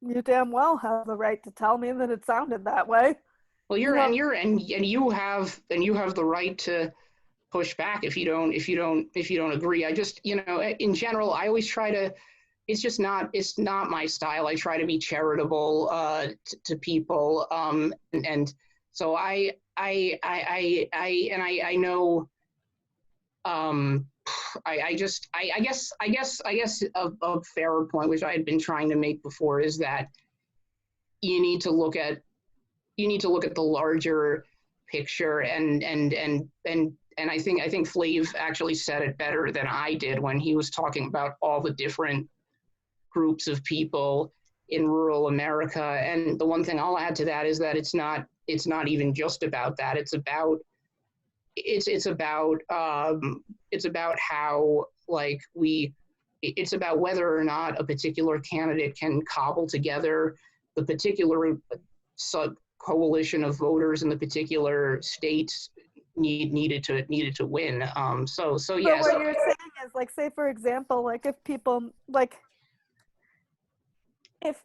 you damn well have the right to tell me that it sounded that way. Well, you have the right to push back if you don't agree. I just, in general, I always try to. It's not my style. I try to be charitable to people, and so I know. I guess a fairer point, which I had been trying to make before, is that you need to look at the larger picture, and I think Flav actually said it better than I did when he was talking about all the different groups of people in rural America. And the one thing I'll add to that is that it's not even just about that. It's about how it's about whether or not a particular candidate can cobble together the particular coalition of voters in the particular states needed to win. So But yes. what you're saying is, like, say for example, like if people like if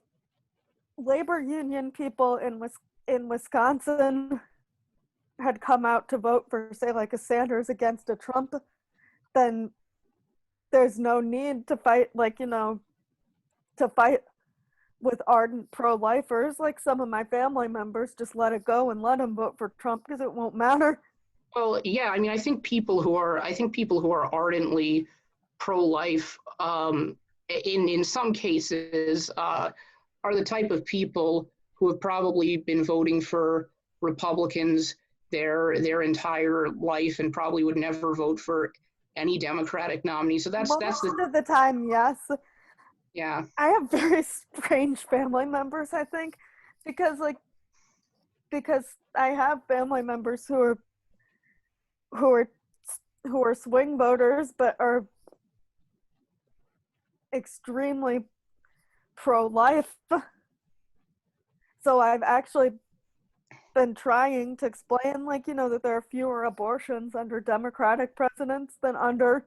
labor union people in Wisconsin had come out to vote for, say, like a Sanders against a Trump, then there's no need to fight, like, you know, to fight with ardent pro-lifers. Like, some of my family members just let it go and let them vote for Trump because it won't matter. Well, yeah, I mean, I think people who are ardently pro-life, in some cases, are the type of people who have probably been voting for Republicans their entire life and probably would never vote for any Democratic nominee. So that's Most the of the time, yes. yeah. I have very strange family members, I think, because I have family members who are who are swing voters but are extremely pro-life. So I've actually been trying to explain, like, you know, that there are fewer abortions under Democratic presidents than under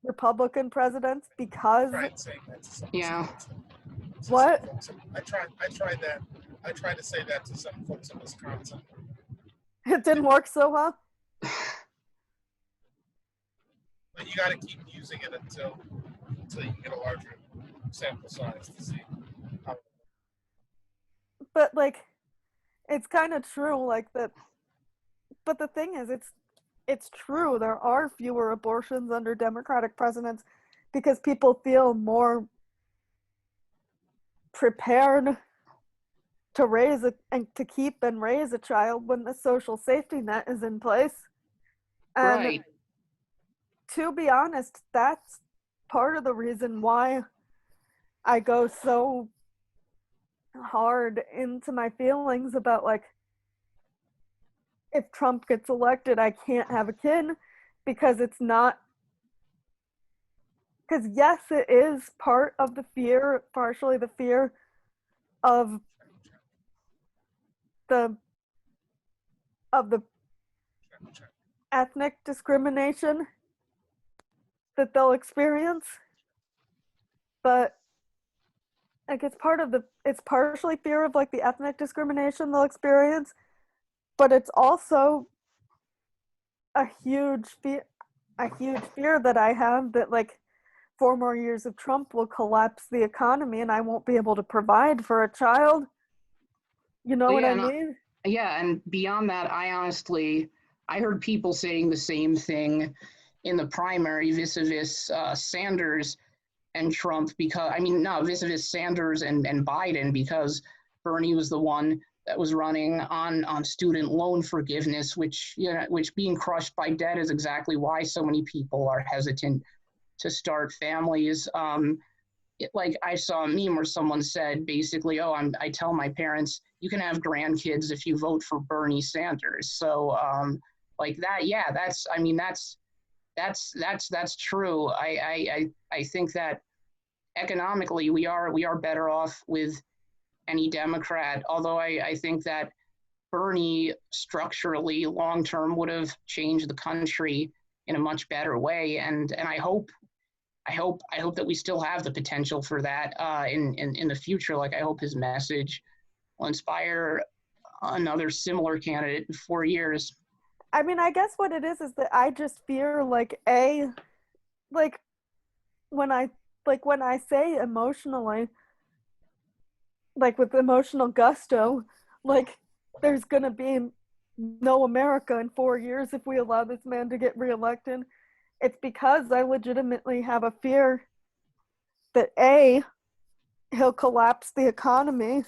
Republican presidents because Tried saying that to some Yeah. What? folks. I tried to say that to some folks in Wisconsin. it didn't work so well. But you got to keep using it until you get a larger sample size to see how. But, like, it's kind of true, like, that. But the thing is, it's true, there are fewer abortions under Democratic presidents because people feel more prepared to raise and to keep and raise a child when the social safety net is in place. And Right. to be honest, that's part of the reason why I go so hard into my feelings about, like, if Trump gets elected, I can't have a kid, because it's not, because yes, it is part of the fear, partially the fear of the ethnic discrimination that they'll experience, but, like, it's partially fear of, like, the ethnic discrimination they'll experience, but it's also a huge fear that I have that, like, 4 more years of Trump will collapse the economy and I won't be able to provide for a child. You know Well, what yeah, I and mean? yeah, and beyond that, I heard people saying the same thing in the primary vis-a-vis Sanders and Trump, because I mean, no, vis-a-vis Sanders and Biden, because Bernie was the one that was running on student loan forgiveness, which being crushed by debt is exactly why so many people are hesitant to start families. Like, I saw a meme where someone said basically, "Oh, I tell my parents you can have grandkids if you vote for Bernie Sanders." So like that, yeah, that's true. I think that economically we are better off with any Democrat. Although I think that Bernie structurally long term would have changed the country in a much better way, and I hope that we still have the potential for that in the future. Like, I hope his message will inspire another similar candidate in 4 years. I mean, I guess what it is that I just fear, like, like, when I when I say emotionally, like, with emotional gusto, like, there's gonna be no America in 4 years if we allow this man to get reelected. It's because I legitimately have a fear that A, he'll collapse the economy,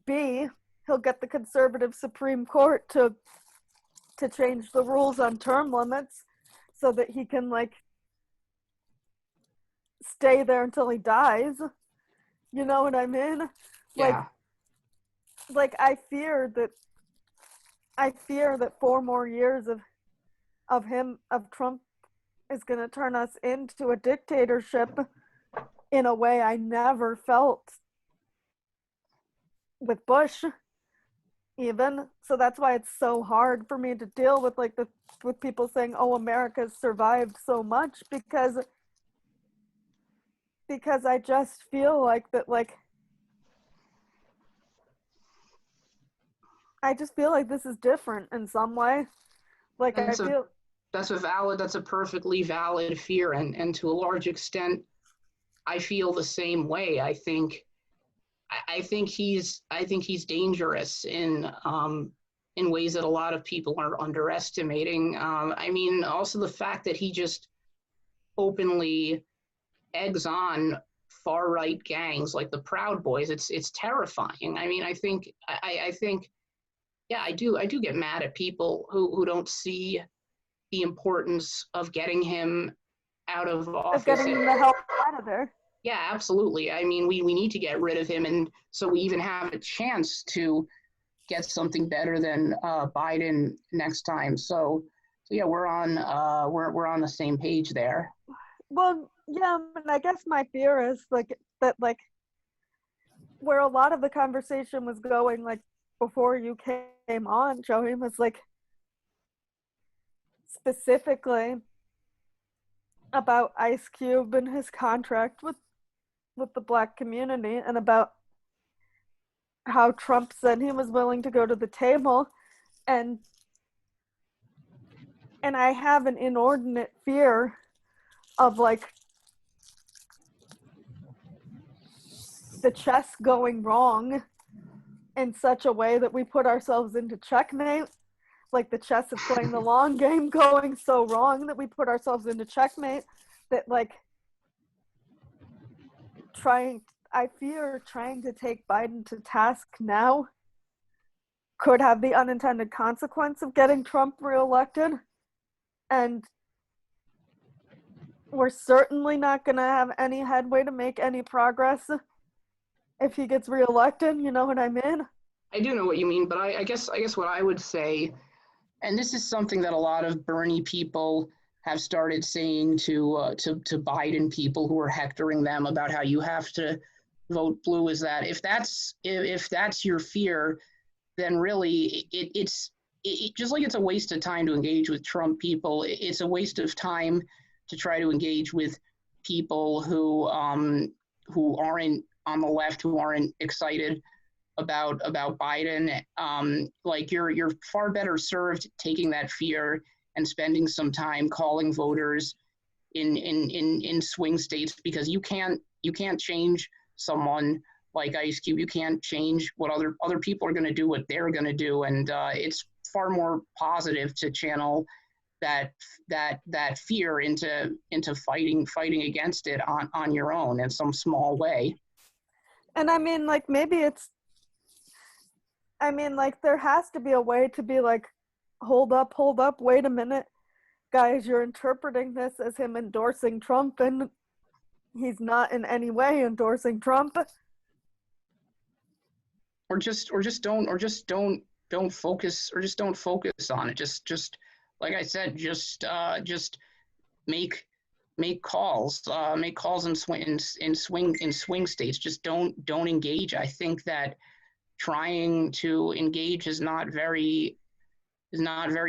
B, he'll get the conservative Supreme Court to change the rules on term limits so that he can, like, stay there until he dies. You know what I mean? Yeah. Like I fear that 4 more years of Trump is going to turn us into a dictatorship in a way I never felt with Bush. even. So that's why it's so hard for me to deal with like with people saying, "Oh, America's survived so much," because I just feel like that, like I just feel like this is different in some way. Like I feel that's a perfectly valid fear, and to a large extent I feel the same way. I think he's dangerous in ways that a lot of people are underestimating. I mean, also the fact that he just openly eggs on far right gangs like the Proud Boys. It's terrifying. I mean, I think yeah, I do get mad at people who don't see the importance of getting him out of of office. getting the hell out of there. Yeah, absolutely. I mean, we need to get rid of him, and so we even have a chance to get something better than Biden next time. So yeah, we're on the same page there. Well, yeah, and I guess my fear is like that, like where a lot of the conversation was going, like before you came on, Joey, was like specifically about Ice Cube and his contract with the black community, and about how Trump said he was willing to go to the table, and I have an inordinate fear of like the chess going wrong in such a way that we put ourselves into checkmate, like the chess of playing the long game going so wrong that we put ourselves into checkmate, that like I fear trying to take Biden to task now could have the unintended consequence of getting Trump reelected. And we're certainly not going to have any headway to make any progress if he gets reelected. You know what I mean? I do know what you mean, but I guess what I would say, and this is something that a lot of Bernie people have started saying to Biden people who are hectoring them about how you have to vote blue, is that if that's your fear, then really it's just like it's a waste of time to engage with Trump people. It's a waste of time to try to engage with people who aren't on the left, who aren't excited about Biden. Like you're far better served taking that fear and spending some time calling voters in swing states, because you can't change someone like Ice Cube. You can't change what other people are going to do, what they're going to do, and it's far more positive to channel that fear into fighting against it on your own in some small way. And I mean, like like there has to be a way to be like, hold up, wait a minute, guys, you're interpreting this as him endorsing Trump, and he's not in any way endorsing Trump. Or just don't focus on it. Just like I said, just make calls in swing states. Just don't engage. I think that trying to engage is not very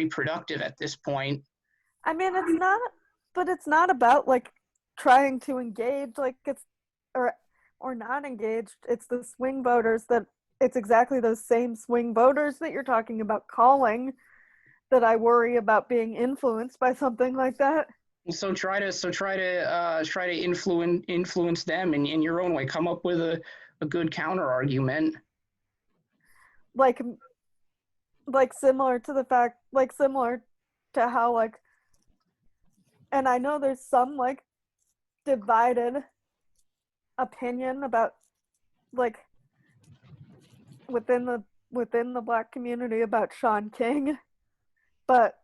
productive at this point. I mean, it's not about like trying to engage, like it's or not engaged. It's the swing voters that it's exactly those same swing voters that you're talking about calling that I worry about being influenced by something like that. So try to influence them in your own way. Come up with a good counter argument. Like similar to how like, and I know there's some like divided opinion about like within the black community about Sean King, but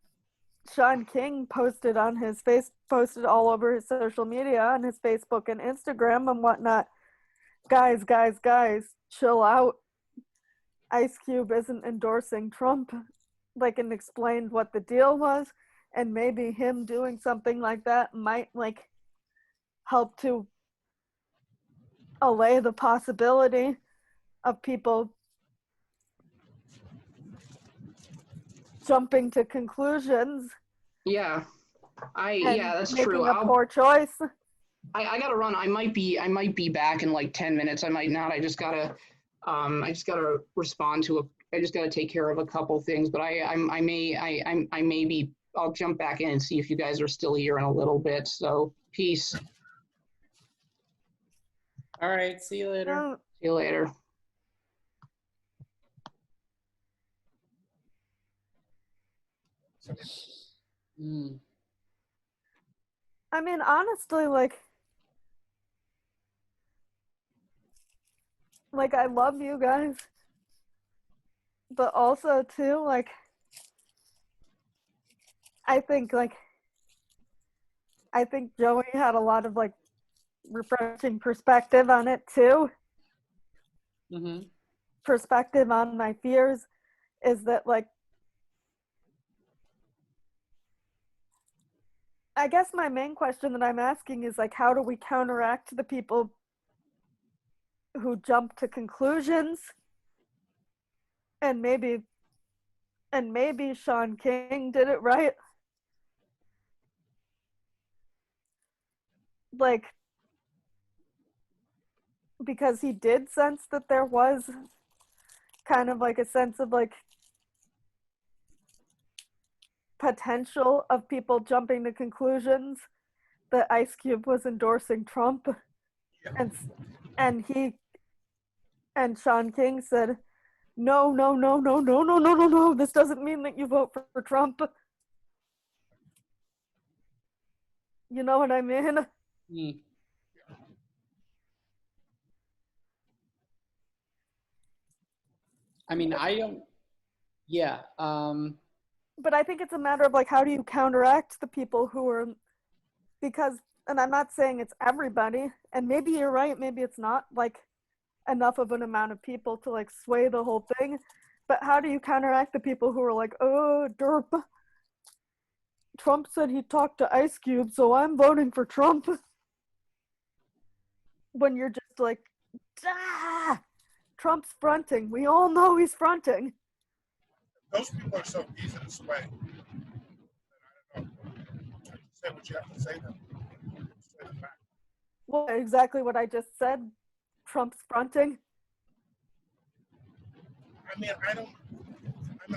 Sean King posted all over his social media, on his Facebook and Instagram and whatnot, guys, chill out. Ice Cube isn't endorsing Trump, like, and explained what the deal was, and maybe him doing something like that might like help to allay the possibility of people jumping to conclusions Yeah, and that's making true. a poor choice. I gotta run. I might be back in like 10 minutes. I might not. I just gotta respond to I just gotta take care of a couple things. But I may be. I'll jump back in and see if you guys are still here in a little bit. So peace. See All right, see you later. you later. Mm. I mean, honestly, like I love you guys, but also too, like I think Joey had a lot of like refreshing perspective on it too. Mm-hmm. Perspective on my fears is that like I guess my main question that I'm asking is like how do we counteract the people who jump to conclusions and maybe Sean King did it right. Like because he did sense that there was kind of like a sense of like potential of people jumping to conclusions that Ice Cube was endorsing Trump, and he and Sean King said, no, no, no, no, no, no, no, no, no. This doesn't mean that you vote for Trump. You know what I mean? Mm. I mean, I don't. Yeah. But I think it's a matter of like how do you counteract the people who are because and I'm not saying it's everybody, and maybe you're right, maybe it's not like enough of an amount of people to like sway the whole thing. But how do you counteract the people who are like, oh, derp, Trump said he talked to Ice Cube, so I'm voting for Trump. When you're just like, ah, Trump's fronting. We all know he's fronting. Those people are so easy to sway. I don't know. Say what you have to say then. Say the fact. Well, exactly what I just said. Trump's fronting.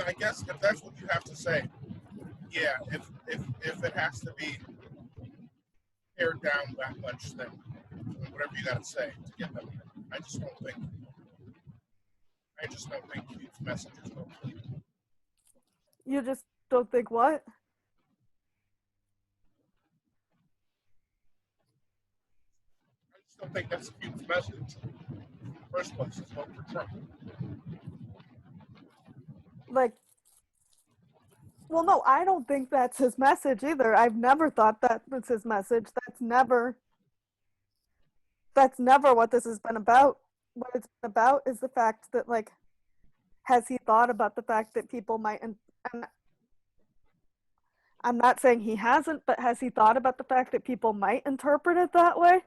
I guess if that's what you have to say, yeah, if it has to be pared down that much, then whatever you got to say to get them there. I just don't think these messages go through. You just don't think what? I just don't think that's a huge message. In the first place, is vote for Trump. Like, well, no, I don't think that's his message either. I've never thought that was his message. That's never what this has been about. What it's been about is the fact that, like, has he thought about the fact that people might, and I'm not saying he hasn't, but has he thought about the fact that people might interpret it that way?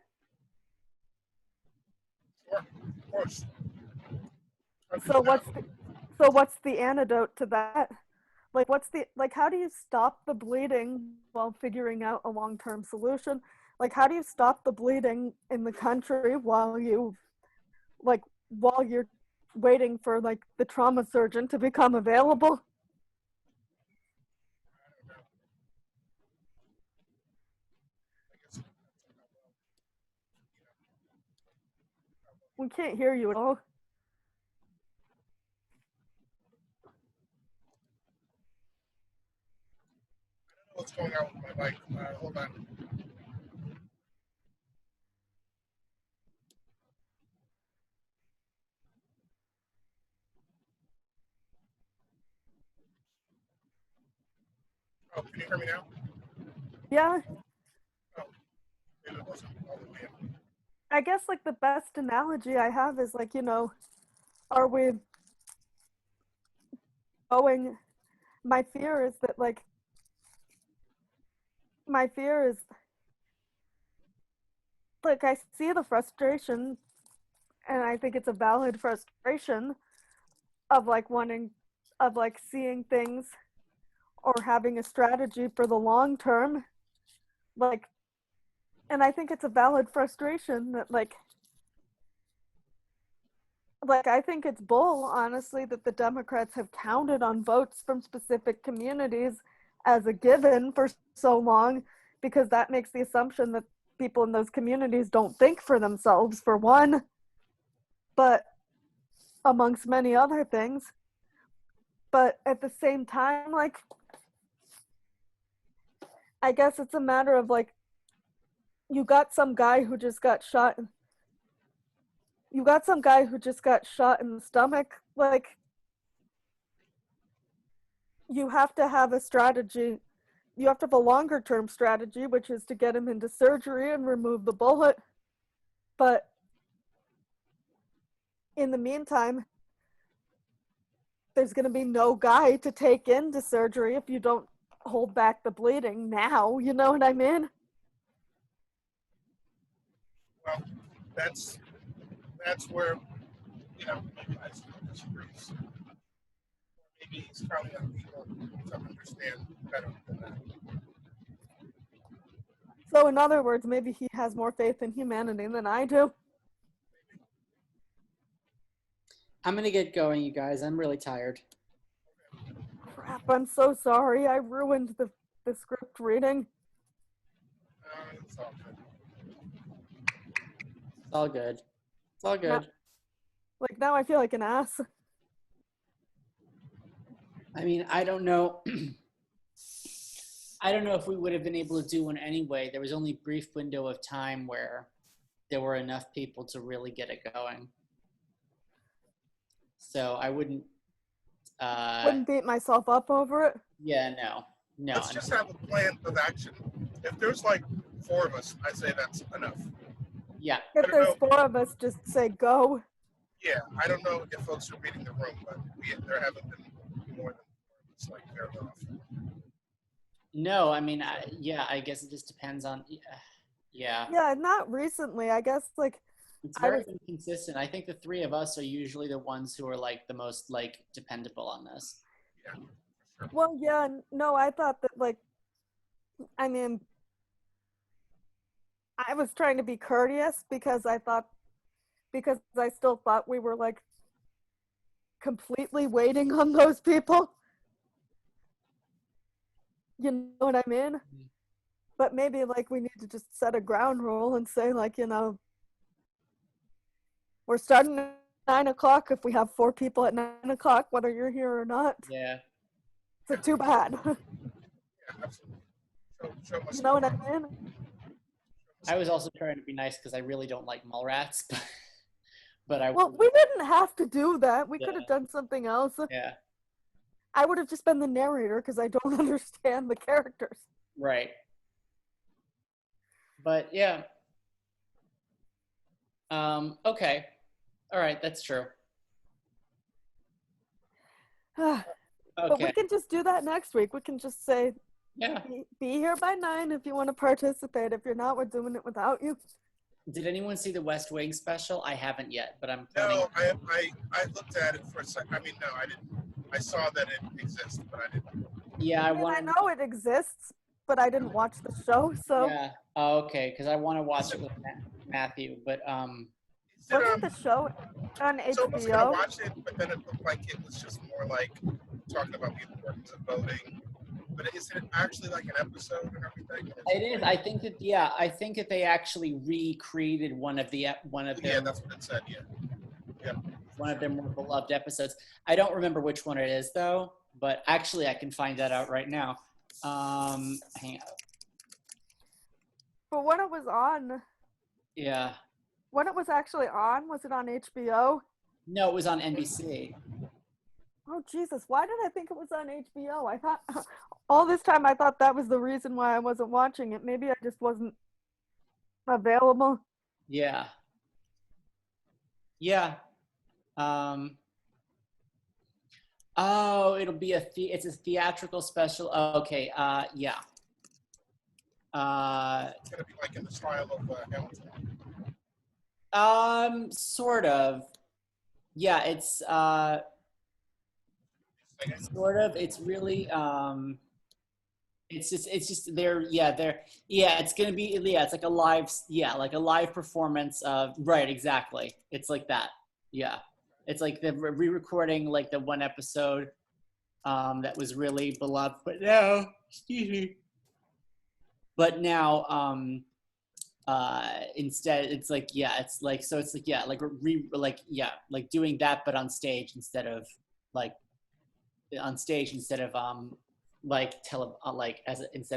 Sure, of course. So what's the antidote to that? Like how do you stop the bleeding while figuring out a long-term solution? Like how do you stop the bleeding in the country while you're waiting for like the trauma surgeon to become available? We can't hear you at all. What's going on with my mic? Hold on. Oh, can you hear me now? Yeah. Oh, maybe it wasn't all the way in. I guess like the best analogy I have is like, are we going, my fear is that like, my fear is like, I see the frustration and I think it's a valid frustration of like wanting, of like seeing things or having a strategy for the long term. Like, and I think it's a valid frustration that like I think it's bull, honestly, that the Democrats have counted on votes from specific communities as a given for so long, because that makes the assumption that people in those communities don't think for themselves, for one, but amongst many other things. But at the same time, like, I guess it's a matter of like, you got some guy who just got shot in the stomach. Like, you have to have a strategy. You have to have a longer term strategy, which is to get him into surgery and remove the bullet. But in the meantime, there's going to be no guy to take into surgery if you don't hold back the bleeding now. You know what I mean? Well, that's where, maybe I still disagree. Maybe he's counting on people to understand better than that. So in other words, maybe he has more faith in humanity than I do. I'm going to get going, you guys. I'm really tired. Crap, I'm so sorry. I ruined the script reading. It's all good. It's all good. It's all good. Now I feel like an ass. I mean, I don't know. I don't know if we would have been able to do one anyway. There was only a brief window of time where there were enough people to really get it going. So I wouldn't beat myself up over it. Yeah, no. Let's just have a plan of action. If there's like 4 of us, I say that's enough. Yeah. If there's 4 of us, just say go. Yeah, I don't know if folks are reading the room, but there haven't been more than 4 of us, like, fair enough. No, I mean, I guess it just depends on, yeah. Yeah, not recently. I guess, like, it's very inconsistent. I think the 3 of us are usually the ones who are, like, the most, like, dependable on this. Yeah, for sure. Well, yeah, no, I thought that, like, I mean, I was trying to be courteous because I still thought we were, like, completely waiting on those people. You know what I mean? Mm-hmm. But maybe, like, we need to just set a ground rule and say, like, we're starting at 9 o'clock if we have 4 people at 9 o'clock, whether you're here or not. Yeah. So too bad. Yeah, absolutely. You know what I mean? I was also trying to be nice because I really don't like mall rats, but Well, we didn't have to do that. We could have done something else. Yeah. I would have just been the narrator because I don't understand the characters. Right. But yeah. Okay. All right, that's true. But we can just do that next week. We can just say, yeah, be here by 9 if you want to participate. If you're not, we're doing it without you. Did anyone see the West Wing special? I haven't yet, but I'm planning. No, I looked at it for a second. I mean, no, I didn't. I saw that it exists, but I didn't. Yeah, I know it exists, but I didn't watch the show, so. Yeah. Oh, okay, because I want to watch it with Matthew, but Wasn't the show on HBO? So I was gonna watch it, but then it looked like it was just more like talking about the importance of voting. But is it actually like an episode and everything? It is. I think that they actually recreated one of their. Yeah, that's what it said. Yeah. Yeah. One of their more beloved episodes. I don't remember which one it is though, but actually I can find that out right now. Hang on. But when it was on. Yeah. When it was actually on, was it on HBO? No, it was on NBC. Oh, Jesus. Why did I think it was on HBO? I thought, all this time I thought that was the reason why I wasn't watching it. Maybe I just wasn't available. Yeah. Yeah. Oh, it'll be it's a theatrical special. Oh, okay. Yeah. It's gonna be like in the style of Hamilton. Sort of. Yeah, it's sort of. It's really it's gonna be, it's like a live, like a live performance of, right, exactly. It's like that. Yeah. It's like the re-recording like the one episode that was really beloved, but now, excuse me. But now, instead it's like, it's like, so it's like, like doing that, but on stage instead of like, instead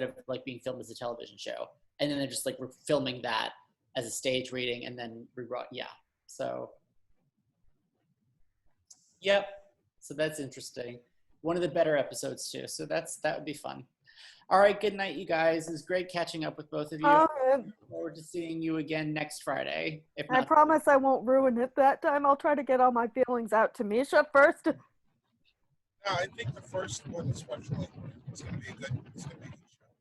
of like being filmed as a television show, and then they're just like, we're filming that as a stage reading and then rewrote. So yep, so that's interesting. One of the better episodes too, so that would be fun. All right, good night, you guys. It was great catching up with both of you. All right. Look forward to seeing you again next Friday. If I not, promise I won't ruin it that time. I'll try to get all my feelings out to Misha first. No, I think the first one especially is going to be a good show.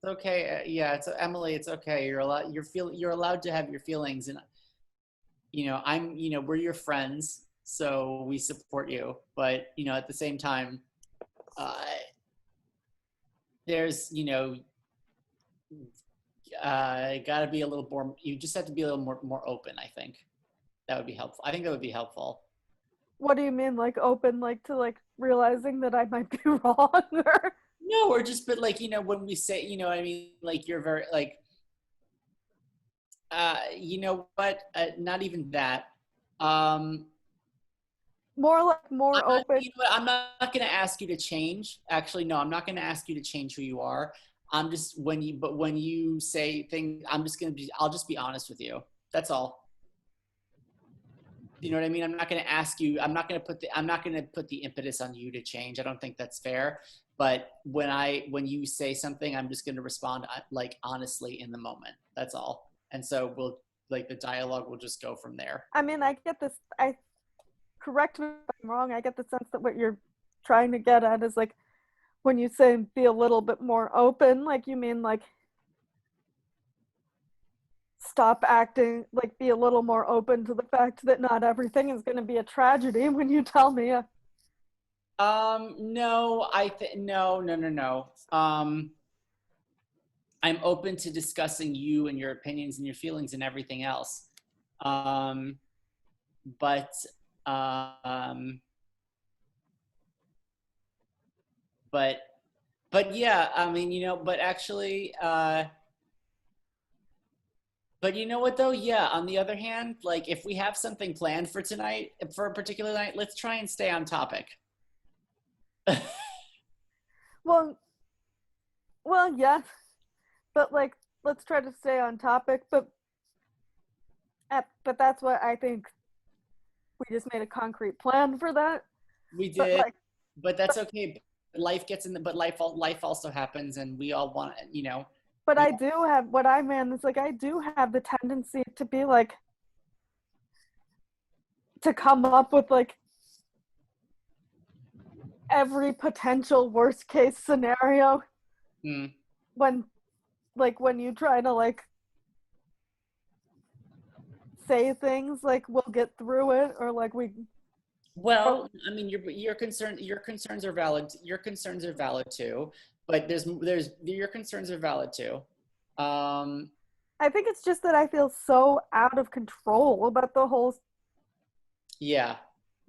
it's okay. It's Emily. It's okay. You're allowed to have your feelings, and we're your friends, so we support you. But at the same time, there's gotta be a little more. You just have to be a little more open. I think that would be helpful. I think that would be helpful. What do you mean, like open, like to like realizing that I might be wrong? Or No, or just, but like, when we say, I mean, like, you're very like, you know what? Not even that. more like more open. I'm not going to ask you to change. Actually, no, I'm not going to ask you to change who you are. I'm just, when you say things, I'll just be honest with you. That's all. You know what I mean? I'm not going to ask you, I'm not going to put the impetus on you to change. I don't think that's fair. But when you say something, I'm just going to respond like honestly in the moment. That's all. And so the dialogue will just go from there. I mean, I get this. Correct me if I'm wrong. I get the sense that what you're trying to get at is like when you say be a little bit more open, like you mean like stop acting, like be a little more open to the fact that not everything is going to be a tragedy when you tell me. No, no. I'm open to discussing you and your opinions and your feelings and everything else. But yeah, I mean, but actually, but you know what though? Yeah, on the other hand, like if we have something planned for tonight, for a particular night, let's try and stay on topic. Well, yeah, but like let's try to stay on topic. But that's what I think. We just made a concrete plan for that. We did, but that's okay. Life gets in the, but life also happens, and we all want, But I do have, what I mean is like I do have the tendency to be like, to come up with like every potential worst case scenario when you try to like say things like we'll get through it, or like we. Well, I mean, your concerns are valid. Your concerns are valid too, but there's your concerns are valid too. I think it's just that I feel so out of control about the whole. Yeah.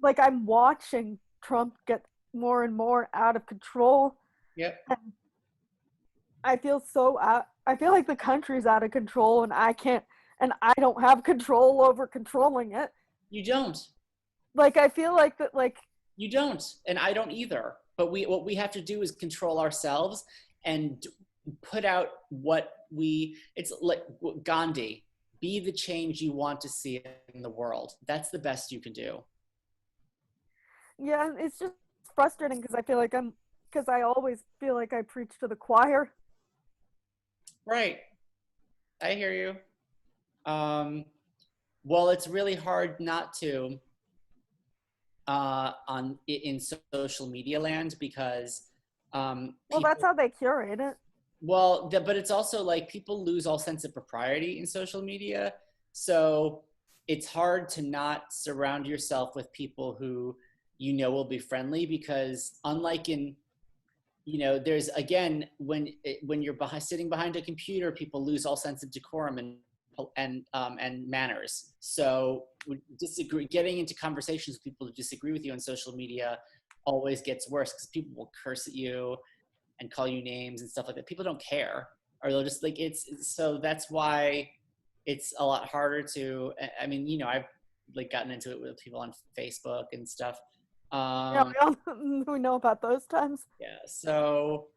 Like I'm watching Trump get more and more out of control. Yep. And I feel so out. I feel like the country's out of control, and I don't have control over controlling it. You don't. Like I feel like that. Like you don't, and I don't either. But what we have to do is control ourselves and put out it's like Gandhi, be the change you want to see in the world. That's the best you can do. Yeah, it's just frustrating because I always feel like I preach to the choir. Right. I hear you. Well, it's really hard not to in social media land because that's how they curate it. Well, but it's also like people lose all sense of propriety in social media. So it's hard to not surround yourself with people who will be friendly, because unlike in, you know, there's again when you're sitting behind a computer, people lose all sense of decorum and manners. So getting into conversations with people who disagree with you on social media always gets worse because people will curse at you and call you names and stuff like that. People don't care, or they'll just like so that's why it's a lot harder to. I mean, you know, I've like gotten into it with people on Facebook and stuff. Yeah, we know about those times. Yeah. So,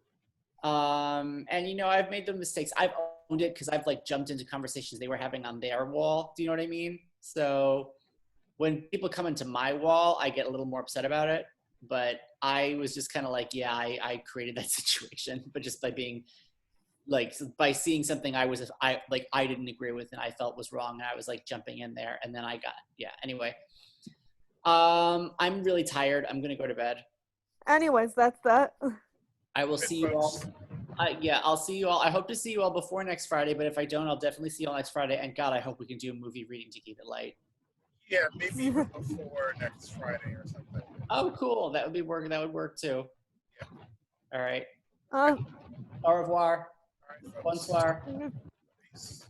and you know, I've made the mistakes. I've owned it because I've like jumped into conversations they were having on their wall. Do you know what I mean? So when people come into my wall, I get a little more upset about it. But I was just kind of like, yeah, I created that situation, but just by being like, by seeing something I didn't agree with and I felt was wrong, and I was like jumping in there, and then anyway. I'm really tired. I'm gonna go to bed. Anyways, that's that. I will see you all. I'll see you all. I hope to see you all before next Friday, but if I don't, I'll definitely see you all next Friday. And God, I hope we can do a movie reading to keep it light. Yeah, maybe even before next Friday or something. Oh, cool. That would work too. Yeah. All right. Uh, Au revoir. All right, folks. Bonsoir. Peace.